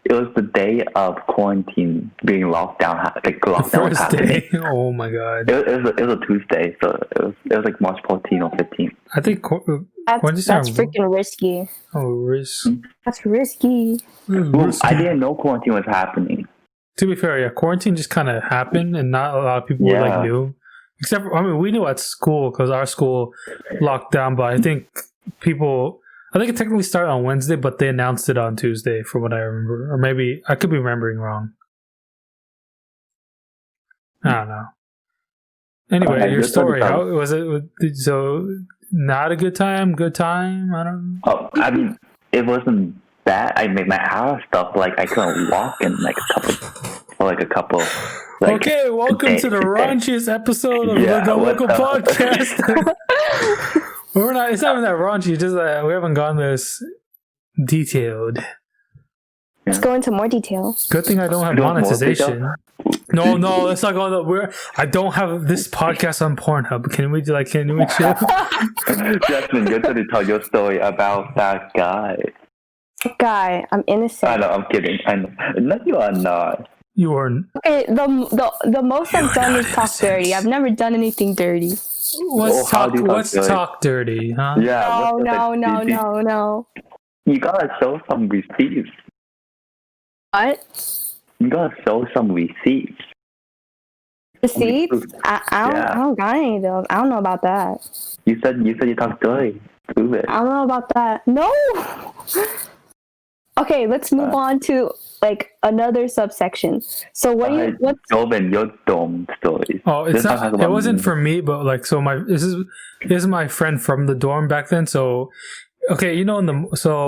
It was the day of quarantine being locked down, like The lockdown was first happening. day. Oh my god. It was a Tuesday, so it was like March 14 or 15. I think. That's freaking risky. Oh, risk. That's risky. Well, I didn't know quarantine was happening. To be fair, yeah, quarantine just kind of happened, and not a lot of people Yeah. like knew. Except for, I mean, we knew at school because our school locked down. But I think I think it technically started on Wednesday, but they announced it on Tuesday, from what I remember. Or maybe I could be remembering wrong. I don't know. Anyway, Okay, your this story. one is- How was it? So, not a good time? Good time? I don't know. Oh, I mean, it wasn't bad. I made my house stuff like I couldn't walk in like a couple. Like, Okay, welcome to the raunchiest episode of Yeah, the what GoLoco the- podcast. We're not. It's not even that raunchy. Just that we haven't gone this detailed. Let's go into more detail. Good thing I don't have You want more monetization. No, let's not go. I don't have this podcast on Pornhub. Can we chill? Jasmine, you're going to tell your story about that guy. Guy, I'm innocent. I know, I'm kidding. I know. No, you are not. You are. Okay, the most I've done is talk dirty. I've never done anything dirty. Let's how do you talk dirty? talk dirty, huh? Yeah. No. You gotta show some receipts. What? You gotta show some receipts. Receipts? I don't got any of those. I don't know about that. You said you talk dirty. Prove it. I don't know about that. No. Okay, let's move on to like another subsection. So what's Jovin, your dorm stories. Oh, it's This one not. has It about wasn't me. for me, but like, so this is my friend from the dorm back then. So, okay, you know,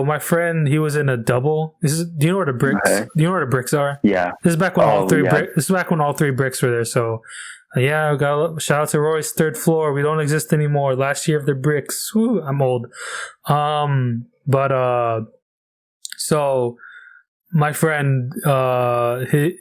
my friend, he was in a double. Do you know where the bricks? Okay. Do you know where the bricks are? Yeah. This is back when yeah. This is back when all three bricks were there. So, yeah, shout out to Roy's third floor. We don't exist anymore. Last year of the bricks. Woo, I'm old. So my friend, he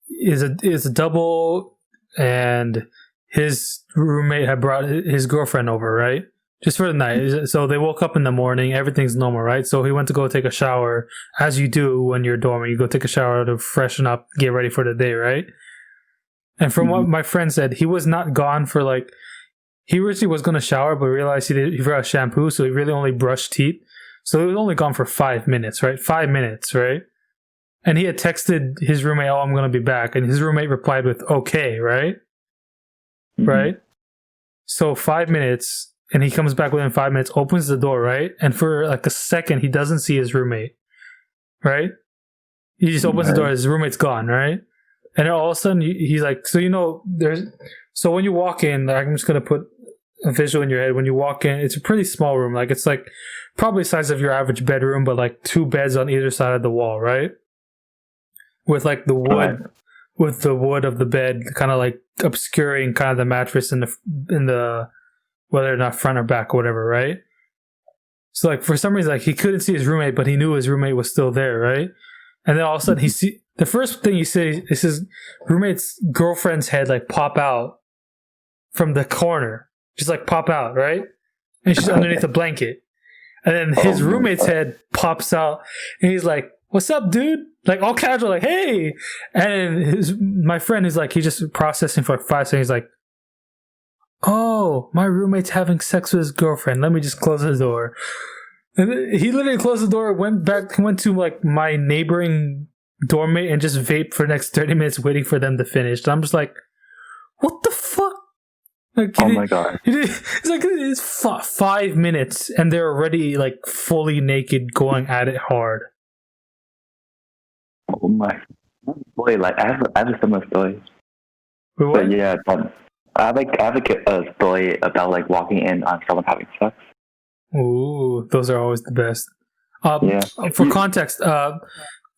is a double, and his roommate had brought his girlfriend over, right? Just for the night. So they woke up in the morning, everything's normal, right? So he went to go take a shower, as you do when you're dorming. You go take a shower to freshen up, get ready for the day, right? And from what my friend said, he was not gone for like, he originally was going to shower, but realized he forgot shampoo, so he really only brushed teeth. So he was only gone for 5 minutes, right? 5 minutes, right? And he had texted his roommate, "Oh, I'm going to be back." And his roommate replied with, "Okay," right? Right? So 5 minutes, and he comes back within 5 minutes, opens the door, right? And for like a second, he doesn't see his roommate, right? He just opens the door, his roommate's gone, right? And then all of a sudden, he's like, so when you walk in, like, I'm just going to put a visual in your head. When you walk in, it's a pretty small room. Like, it's like probably the size of your average bedroom, but like 2 beds on either side of the wall, right? With like the wood, with the wood of the bed kind of like obscuring kind of the mattress in the whether or not front or back or whatever, right? So like for some reason, like he couldn't see his roommate, but he knew his roommate was still there, right? And then all of a sudden the first thing you see is his roommate's girlfriend's head like pop out from the corner. Just like pop out, right? And she's underneath a blanket. And then his roommate's head pops out and he's like, "What's up, dude?" Like all casual, like, "Hey." And my friend is like, he's just processing for like 5 seconds. He's like, "Oh, my roommate's having sex with his girlfriend. Let me just close the door." And he literally closed the door, went to like my neighboring doormate and just vaped for the next 30 minutes waiting for them to finish. And I'm just like, what the fuck? Like, oh my god. It's like, it's 5 minutes and they're already like fully naked going at it hard. Oh my boy, like I have a similar story. Wait, but yeah, I have a story about like walking in on someone having sex. Ooh, those are always the best. For context,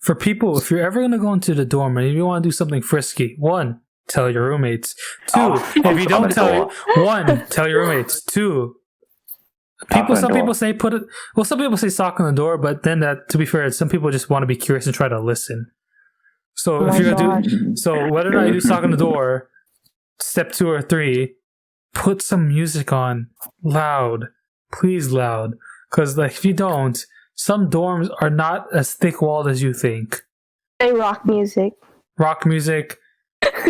for people, if you're ever going to go into the dorm and you want to do something frisky, 1, tell your roommates. 2, if you don't tell, 1, tell your roommates. 2, some people say some people say sock on the door, but then to be fair, some people just want to be curious and try to listen. So if you're going to do, so whether or not you do sock on the door, step 2 or 3, put some music on loud. Please loud, because like if you don't, some dorms are not as thick walled as you think. Play rock music.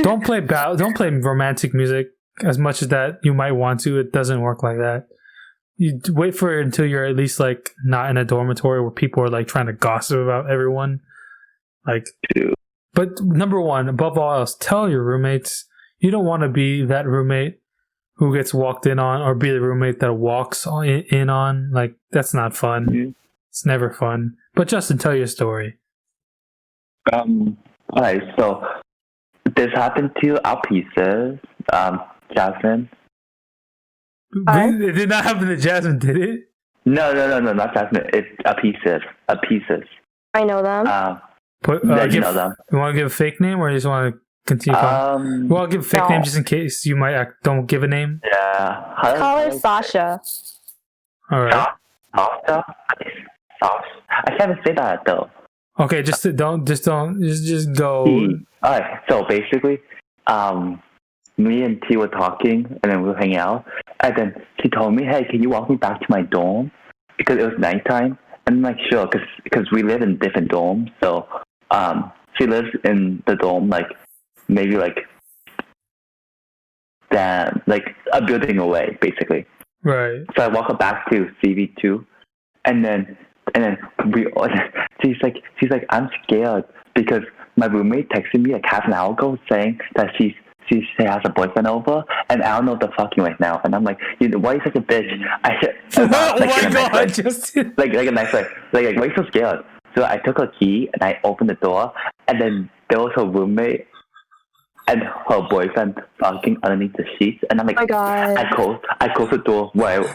Don't play romantic music as much as that you might want to. It doesn't work like that. You wait for it until you're at least like not in a dormitory where people are like trying to gossip about everyone. Like, but number 1, above all else, tell your roommates. You don't want to be that roommate who gets walked in on, or be the roommate that walks in on. Like, that's not fun. Mm-hmm. It's never fun. But Justin, tell your story. Alright, so this happened to our pieces, Jasmine. It did not happen to Jasmine, did it? No, not Jasmine. It's a pieces. I know them. You know them. You want to give a fake name, or you just want to continue? Well, I'll give a fake name just in case you might don't give a name. Yeah. Call her Sasha. All right. Sasha? I can't say that though. Okay, just go. Alright, so basically, me and T were talking, and then we were hanging out, and then she told me, "Hey, can you walk me back to my dorm?" Because it was nighttime, and I'm like, sure, because we live in different dorms, so she lives in the dorm like maybe like a building away, basically. Right. So I walk her back to CV2, and then she's like, "I'm scared because my roommate texted me like half an hour ago saying that she has a boyfriend over, and I don't know what the fucking right now." And I'm like, "Why are you such a bitch?" I said, "Oh my god, Justin!" Like a nice way. Like why are you so scared? So I took her key and I opened the door, and then there was her roommate and her boyfriend fucking underneath the sheets, and I'm like, oh my god. I closed the door.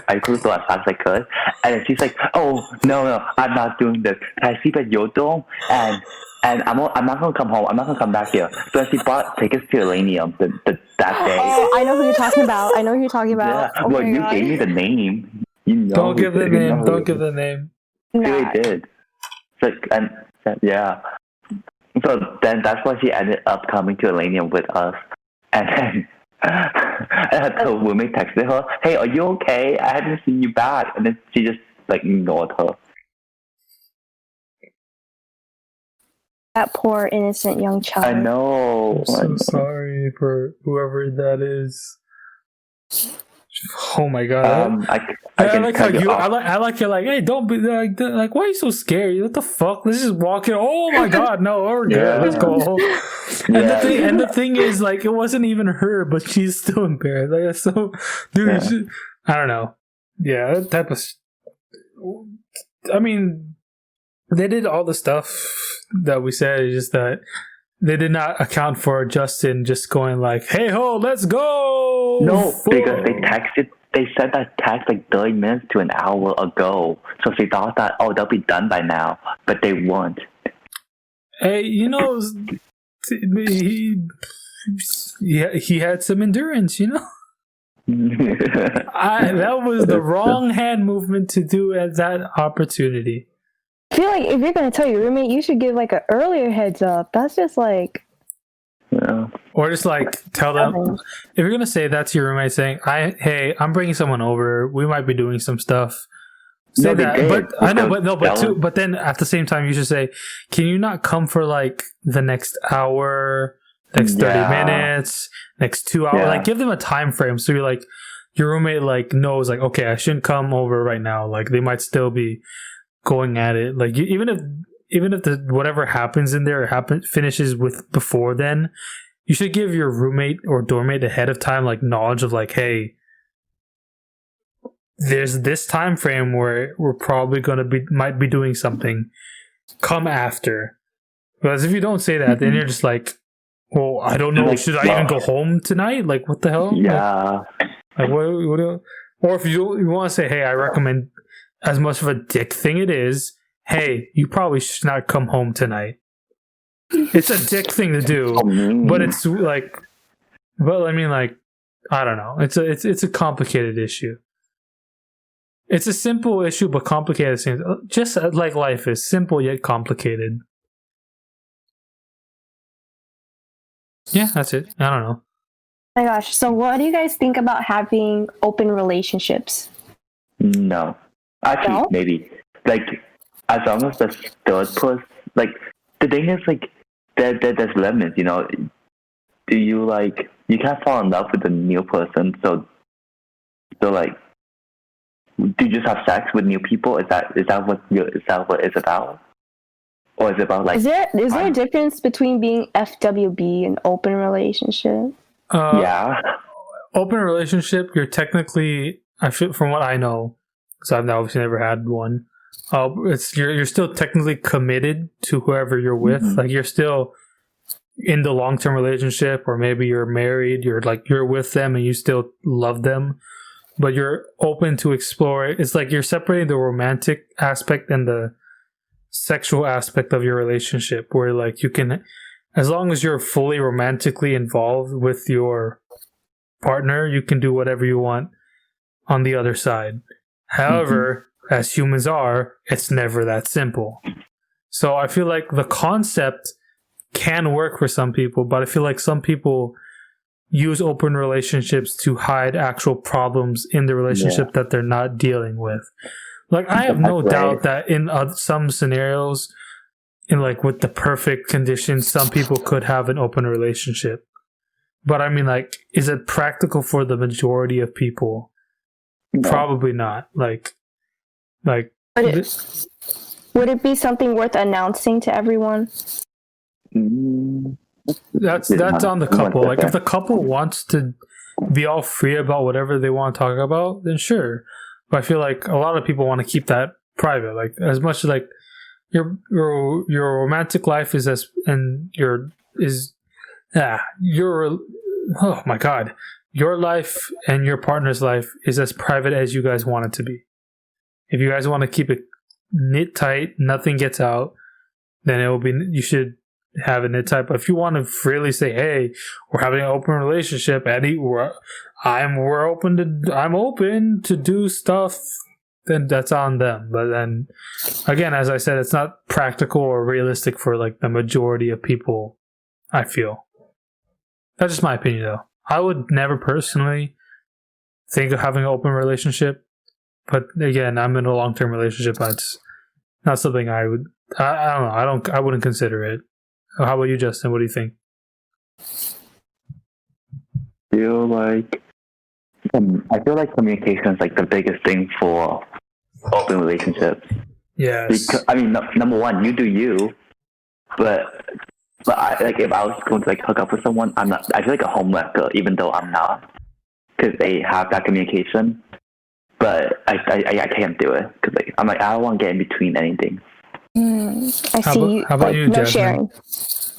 I closed the door as fast as I could, and then she's like, "Oh no, I'm not doing this. Can I sleep at your dorm?" And I'm not gonna come home. I'm not gonna come back here. So she bought tickets to Elenium that day. Oh, I know who you're talking about. Yeah. Oh well, you gave me the name. You know. Don't give the name. Don't give the name. She really did. So, yeah. So then that's why she ended up coming to Elenium with us. And And her roommate texted her, "Hey, are you okay? I haven't seen you back." And then she just like ignored her. That poor innocent young child. I know. I'm so sorry for whoever that is. Oh my god! I like how you. I like you're like, hey, don't be like, why are you so scary? What the fuck? Let's just walk in. Oh my god, no, we're good. Let's go. And the thing is, like, it wasn't even her, but she's still embarrassed. Like, so, dude, I don't know. Yeah, that type of. I mean, they did all the stuff that we said. It's just that they did not account for Justin just going like, "Hey ho, let's go." No, because they sent that text like 30 minutes to an hour ago. So they thought that, oh, they'll be done by now, but they weren't. Hey, you know, he had some endurance, you know? That was the wrong hand movement to do at that opportunity. I feel like if you're going to tell your roommate, you should give like an earlier heads up. That's just like... Yeah. Or just like tell them, if you're gonna say that to your roommate, saying, "Hey, I'm bringing someone over. We might be doing some stuff." Say that, but I know, but then at the same time, you should say, "Can you not come for like the next hour, next 30 minutes, next 2 hours?" Like, give them a time frame so you're like, your roommate like knows like, okay, I shouldn't come over right now. Like, they might still be going at it. Like, even if the whatever happens in there finishes with before then, you should give your roommate or doormate ahead of time like knowledge of like, hey, there's this time frame where we're probably might be doing something. Come after. Because if you don't say that, then you're just like, well, I don't know. Like, should I even go home tonight? Like, what the hell? Yeah. Like what or if you want to say, hey, I recommend, as much of a dick thing it is, hey, you probably should not come home tonight. It's a dick thing to do, but it's like, well, I mean, like, I don't know. It's a complicated issue. It's a simple issue, but complicated. Just like life is simple yet complicated. Yeah, that's it. I don't know. Oh my gosh. So, what do you guys think about having open relationships? No, actually, maybe like as long as the third person, like the thing is like there's limits, you know. Do you like you can't fall in love with a new person, so like, do you just have sex with new people? Is that what it's about? Or is it about like? Is there a difference between being FWB and open relationship? Yeah, open relationship. You're technically, I feel, from what I know, because I've obviously never had one. It's you're still technically committed to whoever you're with. Mm-hmm. Like, you're still in the long-term relationship, or maybe you're married. You're with them and you still love them, but you're open to explore it. It's like you're separating the romantic aspect and the sexual aspect of your relationship, where like you can, as long as you're fully romantically involved with your partner, you can do whatever you want on the other side. However, as humans are, it's never that simple. So I feel like the concept can work for some people, but I feel like some people use open relationships to hide actual problems in the relationship that they're not dealing with. Like, I have no doubt that in some scenarios, in like with the perfect conditions, some people could have an open relationship. But I mean, like, is it practical for the majority of people? No. Probably not. Like. Would it be something worth announcing to everyone? That's on the couple. Like, if the couple wants to be all free about whatever they want to talk about, then sure. But I feel like a lot of people want to keep that private. Like, as much as like your romantic life is oh my god, your life and your partner's life is as private as you guys want it to be. If you guys want to keep it knit tight, nothing gets out, then you should have it knit tight. But if you want to freely say, hey, we're having an open relationship, Eddie, I'm open to do stuff, then that's on them. But then again, as I said, it's not practical or realistic for like the majority of people, I feel. That's just my opinion though. I would never personally think of having an open relationship, but again, I'm in a long-term relationship. It's not something I would. I don't know. I wouldn't consider it. How about you, Justin? What do you think? I feel like communication is like the biggest thing for open relationships. Yes. Because, I mean, number one, you do you, but like if I was going to like hook up with someone, I'm not. I feel like a homewrecker, even though I'm not, because they have that communication. But I can't do it because like, I'm like I don't want to get in between anything. I see. How about you, no Jasmine? sharing.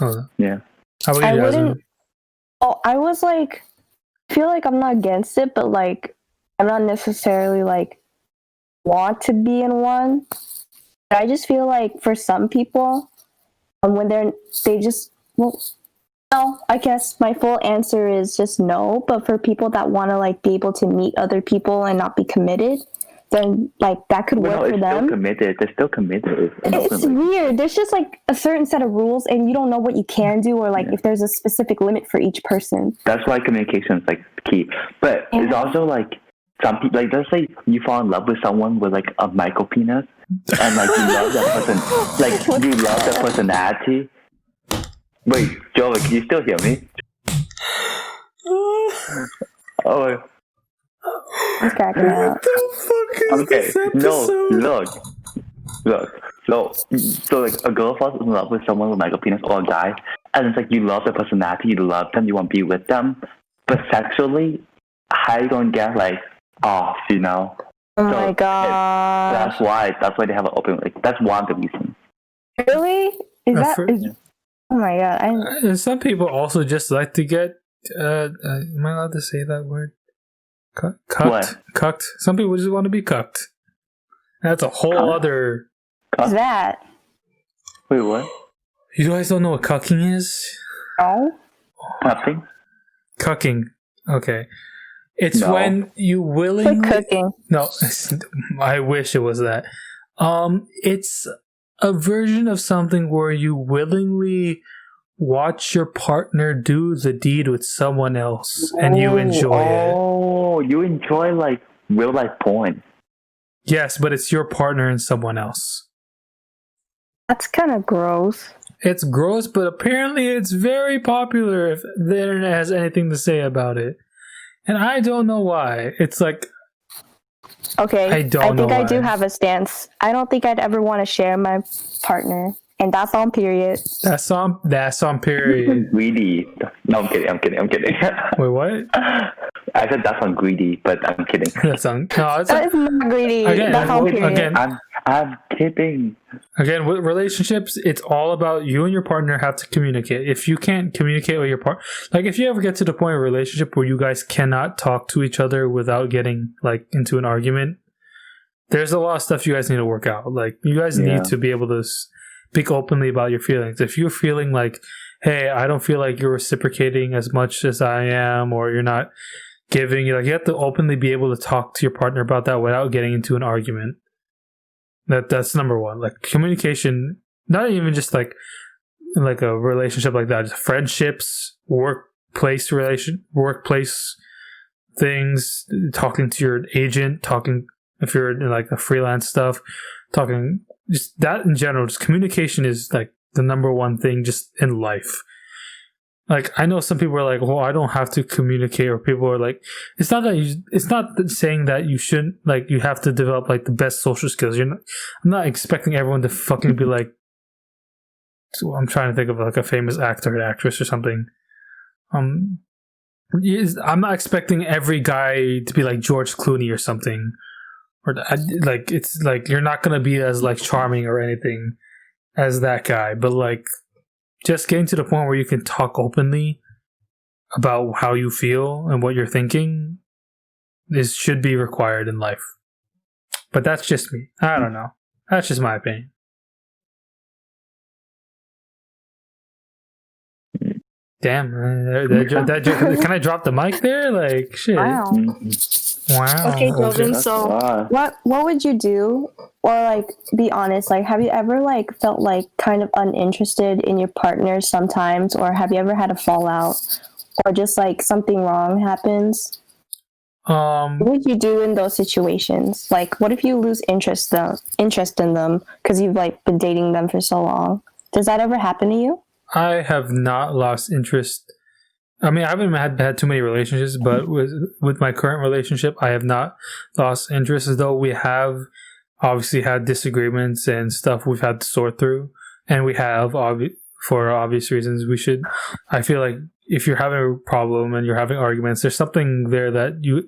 Oh, yeah. How about you, Jasmine? Wouldn't. Oh, I was like, I feel like I'm not against it, but like, I'm not necessarily like want to be in one. But I just feel like for some people, when they just well, no. I guess my full answer is just no. But for people that want to like be able to meet other people and not be committed, then like that could work for them. They're still committed. It's weird. There's just like a certain set of rules, and you don't know what you can do, or like if there's a specific limit for each person. That's why communication is like key. But it's also like some people, like let's say you fall in love with someone with like a micro penis, and like you love that person, like you love their personality. Wait, Jovin, can you still hear me? Oh. He's cracking out. Okay, look. So like a girl falls in love with someone with micro penis or a guy, and it's like you love their personality, you love them, you want to be with them, but sexually, how you gonna get like off, you know? Oh my god. That's why they have an open. Like that's one of the reasons. Really? Oh my god. Some people also just like to get. Am I allowed to say that word? Cucked. What? Cucked. Some people just want to be cucked. That's a whole other. What's that? Wait, what? You guys don't know what cucking is? No. Nothing. Cucking. Okay. It's when you willingly. Like cooking. No, I wish it was that. It's a version of something where you willingly watch your partner do the deed with someone else and you enjoy it. Oh, you enjoy like real life porn. Yes, but it's your partner and someone else. That's kind of gross. It's gross, but apparently it's very popular if the internet has anything to say about it. And I don't know why. It's like... Okay, I think I do why. have a stance. I don't think I'd ever want to share my partner. And that's on period. That's on period. Greedy. No, I'm kidding. Wait, what? I said that's on greedy, but I'm kidding. That is not greedy. That's on period. Again, I'm kidding. Again, with relationships, it's all about you and your partner have to communicate. If you can't communicate with your partner, like if you ever get to the point of a relationship where you guys cannot talk to each other without getting like into an argument, there's a lot of stuff you guys need to work out. Like you guys need to be able to speak openly about your feelings. If you're feeling like, hey, I don't feel like you're reciprocating as much as I am, or you're not giving, like you have to openly be able to talk to your partner about that without getting into an argument. That's number one. Like communication, not even just like a relationship like that, just friendships, workplace things, talking to your agent, talking if you're in like the freelance stuff, talking just that in general. Just communication is like the number one thing just in life. Like I know some people are like, well, I don't have to communicate, or people are like, it's not saying that you shouldn't, like you have to develop like the best social skills. I'm not expecting everyone to fucking be like, I'm trying to think of like a famous actor or actress or something. I'm not expecting every guy to be like George Clooney or something, or like it's like you're not gonna be as like charming or anything as that guy, but like. Just getting to the point where you can talk openly about how you feel and what you're thinking should be required in life. But that's just me. I don't know. That's just my opinion. Damn. Can I drop the mic there? Like, shit. Wow. Okay, Jovin, so what would you do? Or like, be honest, like, have you ever like felt like kind of uninterested in your partner sometimes? Or have you ever had a fallout or just like something wrong happens, what would you do in those situations? Like, what if you lose interest in them because you've like been dating them for so long? Does that ever happen to you? I have not lost interest. I mean, I haven't had too many relationships, but with my current relationship, I have not lost interest. As though we have obviously had disagreements and stuff we've had to sort through, and we have for obvious reasons. I feel like if you're having a problem and you're having arguments, there's something there that you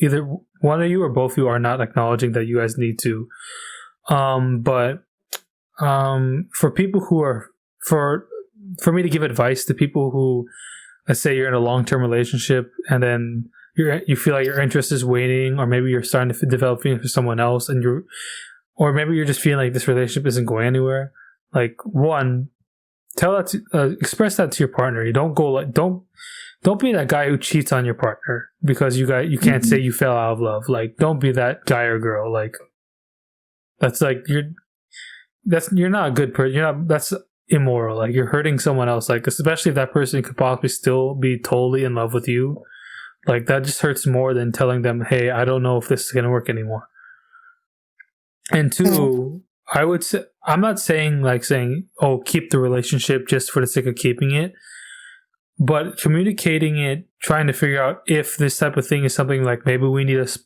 either one of you or both of you are not acknowledging that you guys need to. But for people who are for me to give advice to people who, let's say you're in a long-term relationship and then you feel like your interest is waning, or maybe you're starting to develop feelings for someone else, or maybe you're just feeling like this relationship isn't going anywhere. Like, one, tell that express that to your partner. You don't go like don't be that guy who cheats on your partner because you can't say you fell out of love. Like, don't be that guy or girl. Like, that's like you're not a good person. That's immoral. Like, you're hurting someone else. Like, especially if that person could possibly still be totally in love with you. Like, that just hurts more than telling them, hey, I don't know if this is gonna work anymore. And two, I would say, I'm not saying oh, keep the relationship just for the sake of keeping it, but communicating it, trying to figure out if this type of thing is something like maybe we need to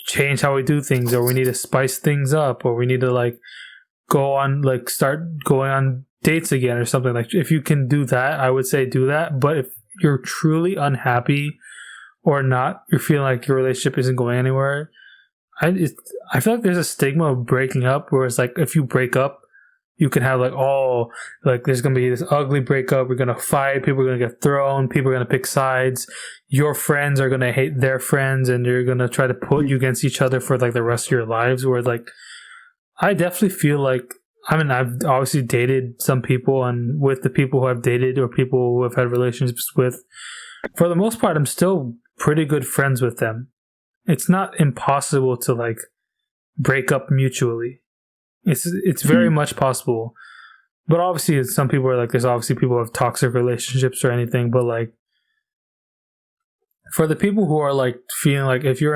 change how we do things, or we need to spice things up, or we need to like start going on dates again or something. Like, if you can do that, I would say do that. But if you're truly unhappy or not, you're feeling like your relationship isn't going anywhere, I feel like there's a stigma of breaking up, where it's like if you break up, you can have there's gonna be this ugly breakup, we're gonna fight, people are gonna get thrown, people are gonna pick sides, your friends are gonna hate their friends, and you're gonna try to put you against each other for like the rest of your lives. Where like, I definitely feel like, I mean, I've obviously dated some people, and with the people who I've dated or people who I've had relationships with, for the most part, I'm still pretty good friends with them. It's not impossible to like break up mutually. It's very much possible. But obviously, some people are like, there's obviously people who have toxic relationships or anything. But like, for the people who are like feeling like if you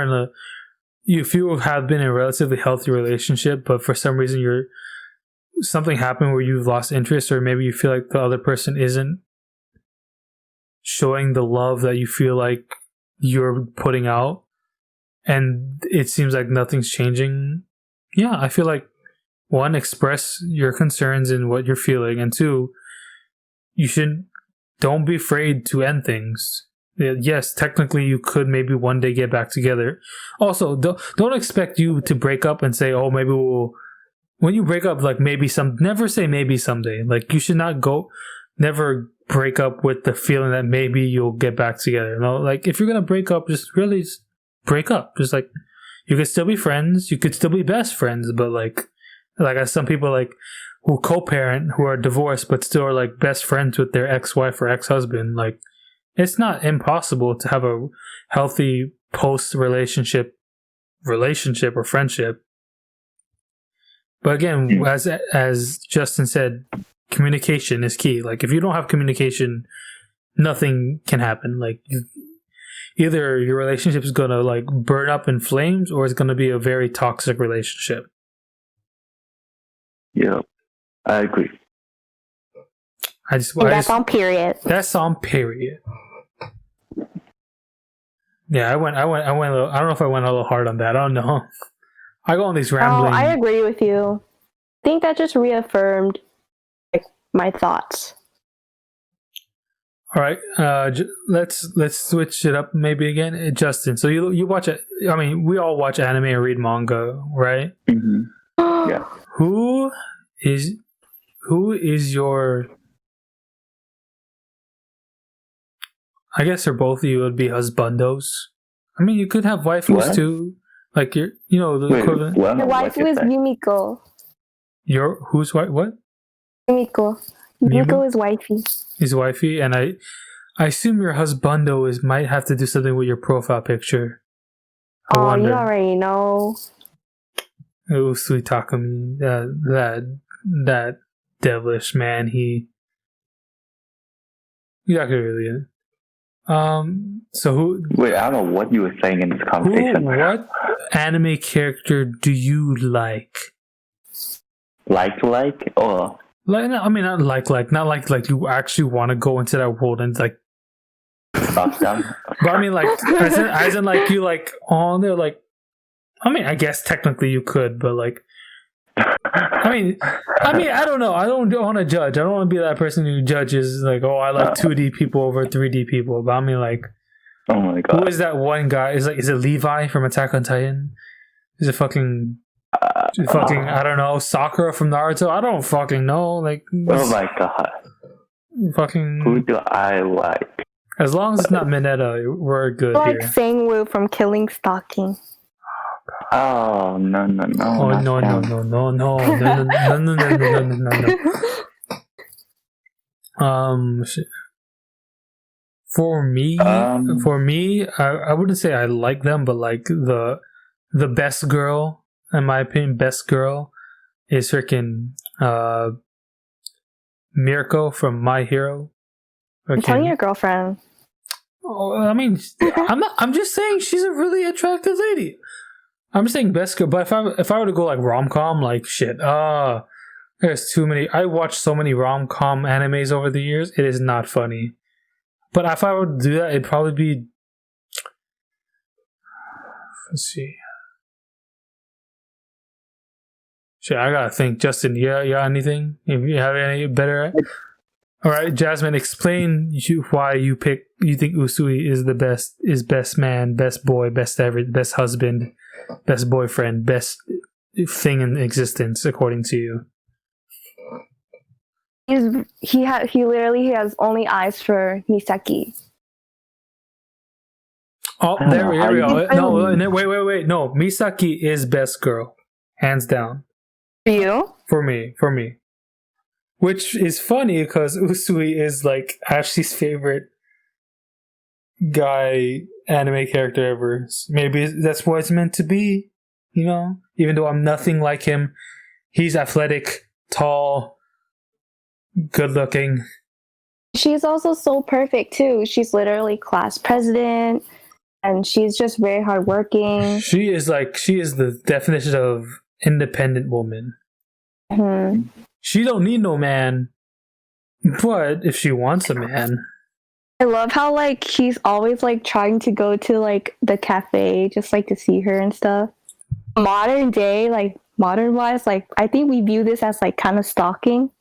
have been in a relatively healthy relationship, but for some reason something happened where you've lost interest, or maybe you feel like the other person isn't showing the love that you feel like you're putting out, and it seems like nothing's changing. Yeah, I feel like, one, express your concerns and what you're feeling, and two, don't be afraid to end things. Yes, technically you could maybe one day get back together. Also, don't expect you to break up and say, oh, maybe when you break up, like never say maybe someday. Like, you should never break up with the feeling that maybe you'll get back together. No, like, if you're gonna break up, just break up. Just like, you could still be friends, you could still be best friends, but like as some people like who co-parent, who are divorced but still are like best friends with their ex-wife or ex-husband, like, it's not impossible to have a healthy post-relationship or friendship. But again, as Justin said, communication is key. Like, if you don't have communication, nothing can happen. Like, either your relationship is gonna like burn up in flames, or it's gonna be a very toxic relationship. Yeah, I agree. That's on period. That's on period. Yeah, I went. I don't know if I went a little hard on that. I don't know. I go on these rambling. Oh, I agree with you. I think that just reaffirmed like my thoughts. All right, let's switch it up maybe again, Justin. So you watch it? I mean, we all watch anime or read manga, right? Mm-hmm. Yeah. Who is your? I guess for both of you, it would be husbandos. I mean, you could have waifus too, like the equivalent. Your waifu is Yumiko. Who's what? Yumiko. Yumiko is wifey. Is wifey, and I assume your husbando might have to do something with your profile picture. You already know. Oh, sweet Takumi, that devilish man. He not really. So who? Wait, I don't know what you were saying in this conversation. What anime character do you like? Like, or Like, I mean, not like you actually want to go into that world and like. stuff them? But I mean, like, as in like you like on there, like. I mean, I guess technically you could, but like. I mean, I don't know. I don't want to judge. I don't want to be that person who judges like, oh, I like 2D people over 3D people. But I mean, like, Oh my god, who is that one guy? Is it Levi from Attack on Titan? Is it fucking I don't know, Sakura from Naruto? I don't fucking know. Like, oh my god, fucking. who do I like? As long as it's not Mineta, we're good Like here. Sangwoo from Killing Stalking. Oh no! Oh no! Shit. For me, I wouldn't say I like them, but like the best girl, in my opinion, best girl is freaking Mirko from My Hero. I'm telling your girlfriend. Oh, I mean, I'm just saying she's a really attractive lady. I'm just saying best girl, but if I were to go like rom-com, like shit, there's too many. I watched so many rom-com animes over the years. It is not funny. But if I were to do that, it'd probably be. Let's see. Shit, I gotta think. Justin, you got anything? If you have any better. All right, Jasmine, explain why you think Usui is the best, is best man, best boy, best husband, best boyfriend, best thing in existence, according to you. He literally has only eyes for Misaki. Oh, here we go. No, wait. No, Misaki is best girl, hands down. For you? For me. Which is funny because Usui is like Ashley's favorite guy anime character ever. Maybe that's what it's meant to be, you know? Even though I'm nothing like him, he's athletic, tall, good looking. She's also so perfect too. She's literally class president and she's just very hardworking. She is the definition of independent woman. Mm-hmm. She don't need no man, but if she wants a man. I love how like he's always like trying to go to like the cafe just like to see her and stuff. Modern wise, like I think we view this as like kind of stalking.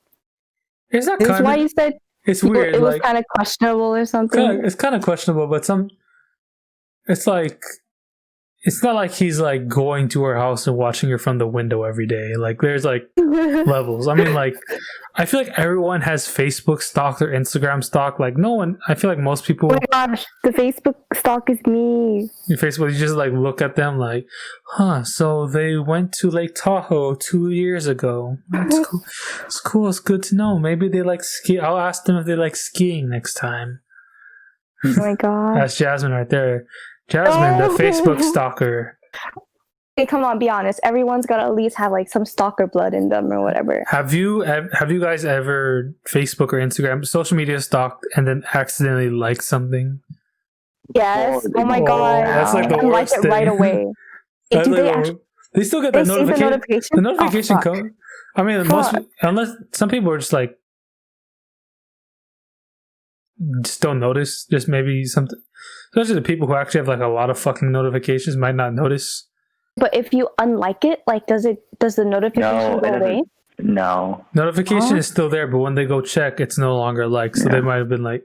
Is that this is why you said it's weird? It was kind of questionable or something. It's kind of questionable, but it's like. It's not like he's like going to her house and watching her from the window every day. Like there's like levels. I mean, like I feel like everyone has Facebook stalk or Instagram stalk. Like no one. I feel like most people. Oh my gosh, the Facebook stalk is me. Your Facebook, you just like look at them like, huh? So they went to Lake Tahoe 2 years ago. That's cool. It's cool. It's good to know. Maybe they like ski. I'll ask them if they like skiing next time. Oh my god, that's Jasmine right there. Jasmine, the Facebook stalker. Hey, come on, be honest. Everyone's got to at least have like some stalker blood in them or whatever. Have you guys ever Facebook or Instagram, social media stalked and then accidentally liked something? Yes. Oh my god. That's like the worst thing. Right away. They still get that notification. The notification code. I mean, unless some people are just like just don't notice. Just maybe something. Especially the people who actually have like a lot of fucking notifications might not notice. But if you unlike it, like does the notification go away? No. Notification is still there, but when they go check, it's no longer like. So they might have been like,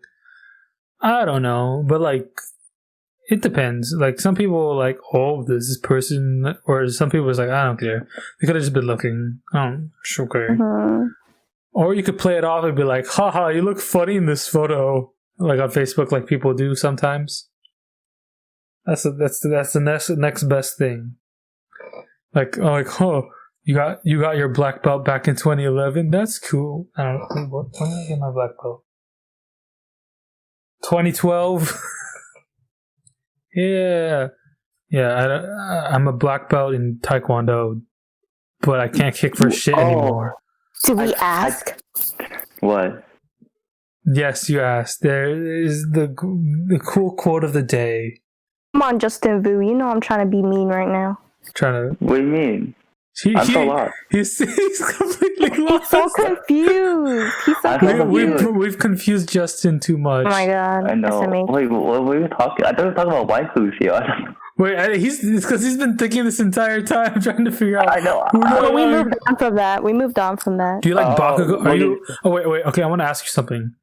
I don't know, but like, it depends. Like some people are like, oh, there's this person, or some people is like, I don't care. They could have just been looking. Sure. Mm-hmm. Or you could play it off and be like, haha, you look funny in this photo, like on Facebook, like people do sometimes. That's the next best thing. Like, oh, you got your black belt back in 2011. That's cool. I don't know when did I get my black belt? 2012. Yeah. I'm a black belt in Taekwondo, but I can't kick for shit anymore. Do we ask? What? Yes, you asked. There is the cool quote of the day. Come on, Justin Vu. You know I'm trying to be mean right now. Trying to. What do you mean? I'm so lost. He's completely lost. He's so confused. He's so confused. We've confused Justin too much. Oh my god. I know. Wait, what were you talking? I thought we were talking about waifus here. Wait, it's because he's been thinking this entire time trying to figure out. I know. We moved on from that. Do you like Bakugou? Are you? Oh wait. Okay, I want to ask you something.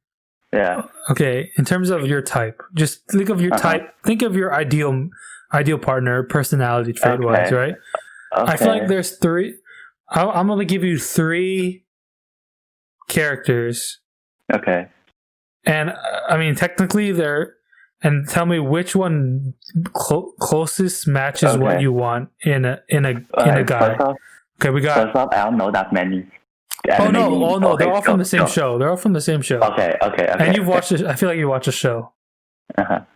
Yeah. Okay, in terms of your type, just think of your type. Think of your ideal partner, personality trait wise, right? Okay. I feel like there's 3. I'm gonna give you 3 characters. Okay. And I mean, technically, and tell me which one closest matches what you want in a guy. Okay, we got. First off, I don't know that many. Oh no! They're all from the same show. They're all from the same show. Okay. And you've watched it. I feel like you watch a show. Go.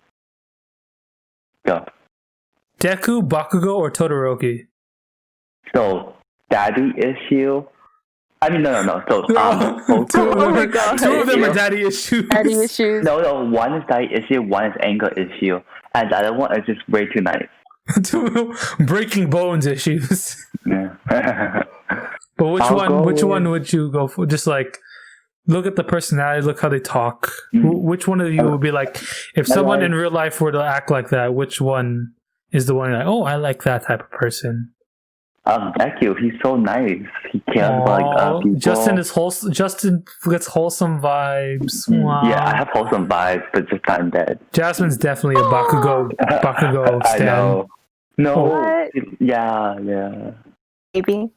Deku, Bakugou, or Todoroki? So, daddy issue. I mean, no. So, two of them are daddy issues. Daddy issues. No. One is daddy issue. One is anger issue, and the other one is just way too nice. Breaking bones issues. Yeah. But which one would you go for? Just like look at the personality, look how they talk. Which one of you would be like if someone in real life were to act like that? Which one is the one you're like, oh, I like that type of person? Deku, he's so nice. He cares about people. Justin is wholesome. Justin gets wholesome vibes. Wow. Yeah, I have wholesome vibes, but just not in bed. Jasmine's definitely a Bakugou stan. I know. No. What? Yeah. Maybe.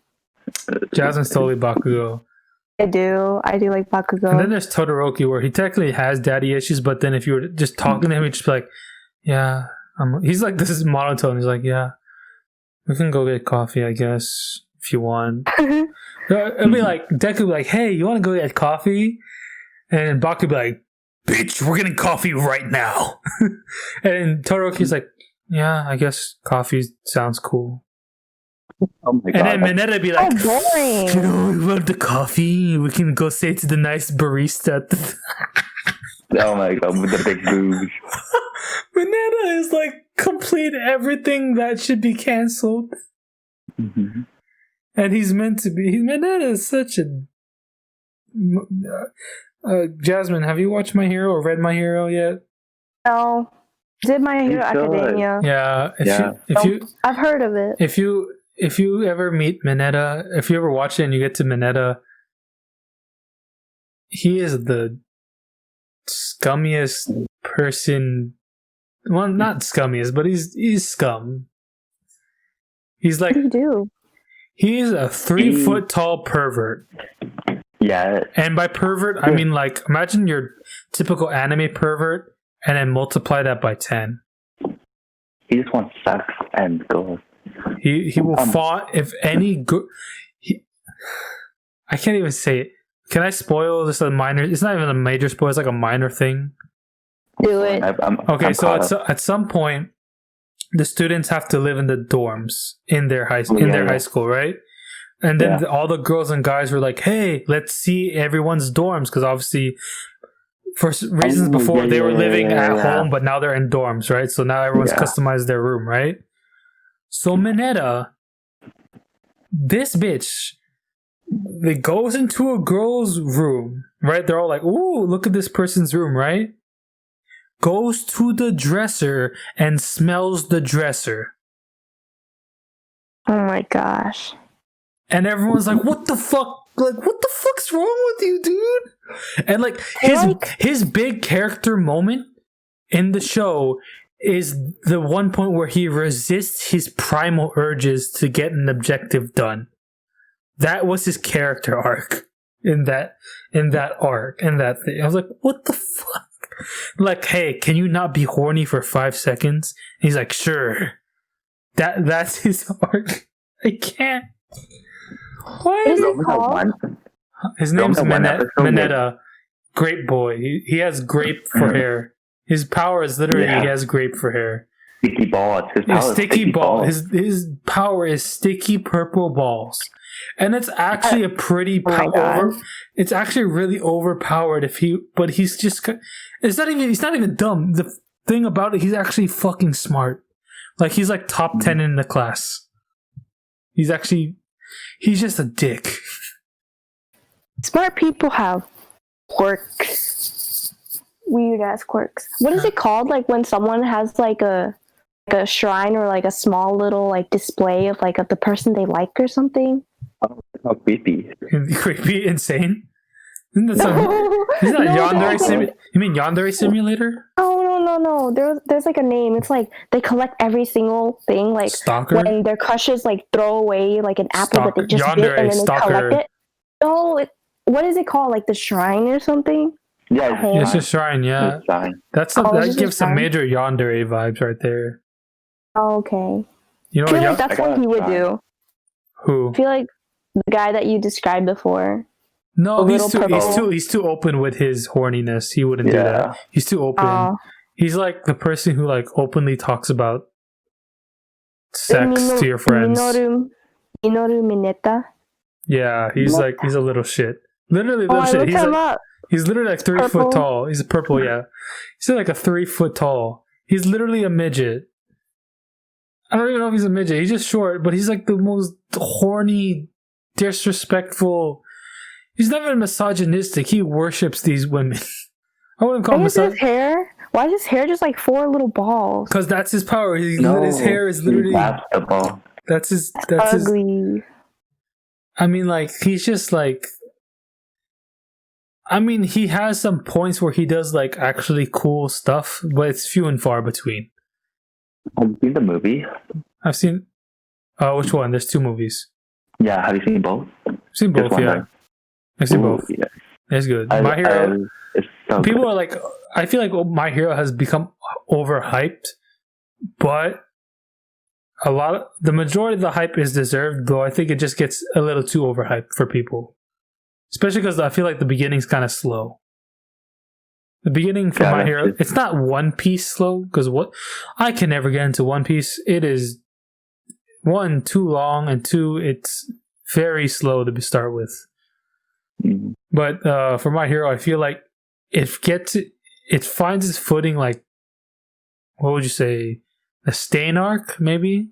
Jasmine's totally Bakugou. I do like Bakugou. And then there's Todoroki, where he technically has daddy issues, but then if you were just talking to him, he'd just be like, yeah. He's like, this is monotone. He's like, yeah, we can go get coffee, I guess, if you want. It'd be like, Deku would be like, hey, you want to go get coffee? And Baku would be like, bitch, we're getting coffee right now. And Todoroki's like, yeah, I guess coffee sounds cool. Oh my God. And then Mineta would be like, boring. You know, we want the coffee. We can go say to the nice barista. Oh my God, with the big boobs. Mineta is like complete everything that should be cancelled. Mm-hmm. And he's meant to be. Mineta is such a. Jasmine, have you watched My Hero or read My Hero yet? No. Did My Hero Academia? Yeah. If you, I've heard of it. If you ever meet Mineta, if you ever watch it and you get to Mineta, he is the scummiest person. Well, not scummiest, but he's scum. He's like, what do you do? He's a 3 foot tall pervert. Yeah. And by pervert, I mean like, imagine your typical anime pervert and then multiply that by 10. He just wants sex and girls. He will fight if any I can't even say it. Can I spoil just a minor? It's not even a major spoil. It's like a minor thing. Do it. So at some point, the students have to live in the dorms in their high school, right? And then all the girls and guys were like, "Hey, let's see everyone's dorms," because obviously, for reasons before they were living at home, but now they're in dorms, right? So now everyone's customized their room, right? So Mineta, this bitch, they goes into a girl's room, right? They're all like, "Ooh, look at this person's room," right? Goes to the dresser and smells the dresser. Oh my gosh. And everyone's like, what the fuck? Like, what the fuck's wrong with you, dude? And like his big character moment in the show is the one point where he resists his primal urges to get an objective done. That was his character arc in that thing. I was like, what the fuck? Like, hey, can you not be horny for 5 seconds? And he's like, sure. That's his arc. I can't. Why is it called? His name's Mineta. Grape boy. He has grape for hair. His power is literally he has grape for hair. Sticky balls. His power is sticky balls. His power is sticky purple balls. And it's actually a pretty it's actually really overpowered but he's just, he's not even dumb. The thing about it, he's actually fucking smart. Like, he's like top 10 in the class. He's just a dick. Smart people have quirks. Weird ass quirks. What is it called? Like when someone has like a shrine or like a small little like display of like of the person they like or something. How creepy. Creepy, insane. Isn't that you mean Yandere Simulator? No. There's like a name. It's like they collect every single thing. Like Stalker? When their crushes like throw away like an apple that they just bit and then they collect it. Oh, what is it called? Like the shrine or something? Yeah, it's a shrine. Yeah, that gives some major Yandere vibes right there. Oh, okay. You know, I feel like that's what he would do. Who? I feel like the guy that you described before. No, he's too open with his horniness. He wouldn't do that. He's too open. He's like the person who like openly talks about sex to your friends. Minoru Mineta. Yeah, he's a little shit. Literally little shit. He's literally like 3 foot tall. He's purple, yeah. He's like a 3 foot tall. He's literally a midget. I don't even know if he's a midget. He's just short, but he's like the most horny, disrespectful. He's not even misogynistic. He worships these women. I wouldn't call him misogynistic. Why is his hair just like 4 little balls? Because that's his power. His hair is literally. That's ugly. I mean, like, he's just like. I mean, he has some points where he does like actually cool stuff, but it's few and far between. Have you seen the movie? I've seen. Which one? There's 2 movies. Yeah, have you seen both? I've seen both, yeah. I've seen both. Yeah. It's good. My Hero. People are like, I feel like My Hero has become overhyped, but the majority of the hype is deserved, though I think it just gets a little too overhyped for people. Especially because I feel like the beginning's kind of slow. The beginning for My Hero, it's not One Piece slow, because I can never get into One Piece. It is 1, too long, and 2, it's very slow to start with. Mm-hmm. But for My Hero, I feel like it finds its footing like, what would you say, the Stain arc, maybe?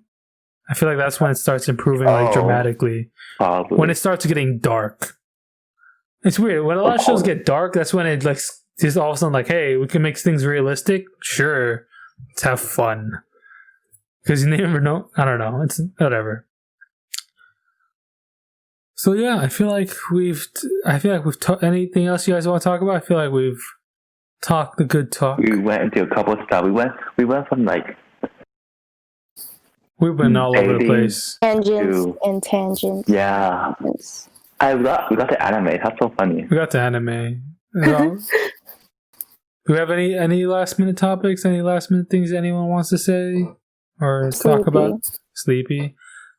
I feel like that's when it starts improving like dramatically. Probably. When it starts getting dark. It's weird. When a lot of shows get dark, that's when it like just all of a sudden like, hey, we can make things realistic. Sure, let's have fun. Because you never know. I don't know. It's whatever. So yeah, I feel like we've anything else you guys want to talk about? I feel like we've talked the good talk. We went into a couple of stuff. We went from like. We've been all over the place. Tangents. Yeah. We got the anime. That's so funny. We got the anime. Do we have any last minute topics? Any last minute things anyone wants to say or talk about? Sleepy.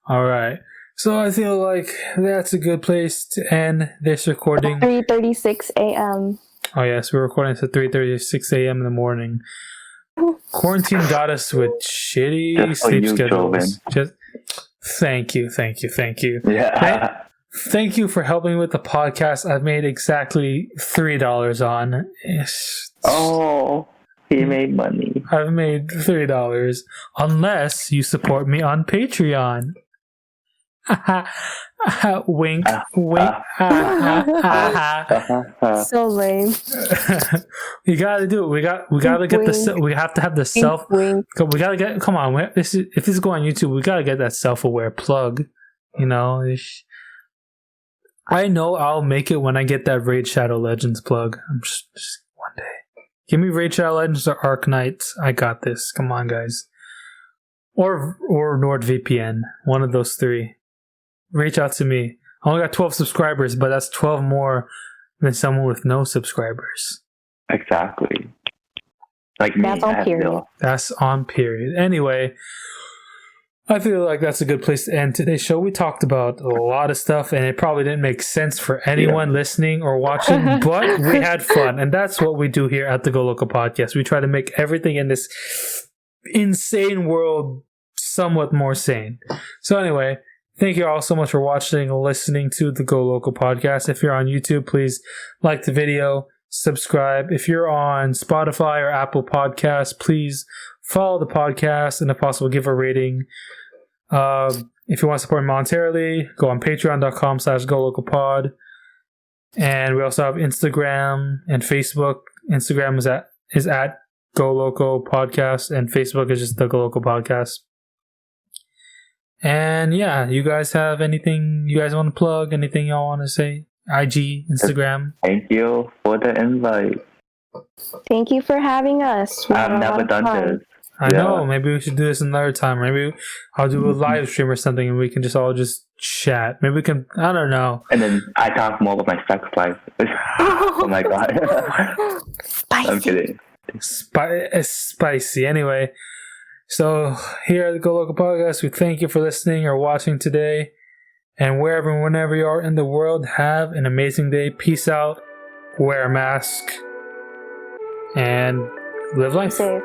All right. So I feel like that's a good place to end this recording. 3:36 a.m. Oh yes, we're recording at 3:36 a.m. in the morning. Quarantine got us with shitty sleep schedules. Thank you. Yeah. Thank you for helping with the podcast. I've made exactly $3 on. Oh, he made money. I've made $3 unless you support me on Patreon. Wink, wink. So lame. You gotta do it. We gotta get the. We have to have the self. Wink. We gotta get. Come on. If this is going on YouTube, we gotta get that self-aware plug. You know. I know I'll make it when I get that Raid Shadow Legends plug. I'm just one day. Give me Raid Shadow Legends or Arc Knights. I got this. Come on, guys. Or NordVPN. One of those 3. Reach out to me. I only got 12 subscribers, but that's 12 more than someone with no subscribers. Exactly. Like me. That's on period. That's on period. Anyway, I feel like that's a good place to end today's show. We talked about a lot of stuff, and it probably didn't make sense for anyone listening or watching, but we had fun, and that's what we do here at the GoLoco podcast. We try to make everything in this insane world somewhat more sane. So anyway, Thank you all so much for watching and listening to the GoLoco podcast. If you're on YouTube, please like the video, subscribe. If you're on Spotify or Apple Podcasts, please follow the podcast and if possible, give a rating. If you want to support monetarily, go on patreon.com/GoLocoPod. And we also have Instagram and Facebook. Instagram is at GoLoco Podcast, and Facebook is just the GoLoco Podcast. And yeah, you guys have anything you guys want to plug? Anything y'all want to say? IG, Instagram. Thank you for the invite. Thank you for having us. I've never done this. I know. Maybe we should do this another time. Maybe I'll do a live stream or something, and we can just all just chat. Maybe we can. I don't know. And then I talk more about my sex life. Oh my god. Spicy. I'm kidding. Spicy. Anyway, so here at the GoLoco Podcast, we thank you for listening or watching today. And wherever and whenever you are in the world, have an amazing day. Peace out. Wear a mask. And live life. Safe.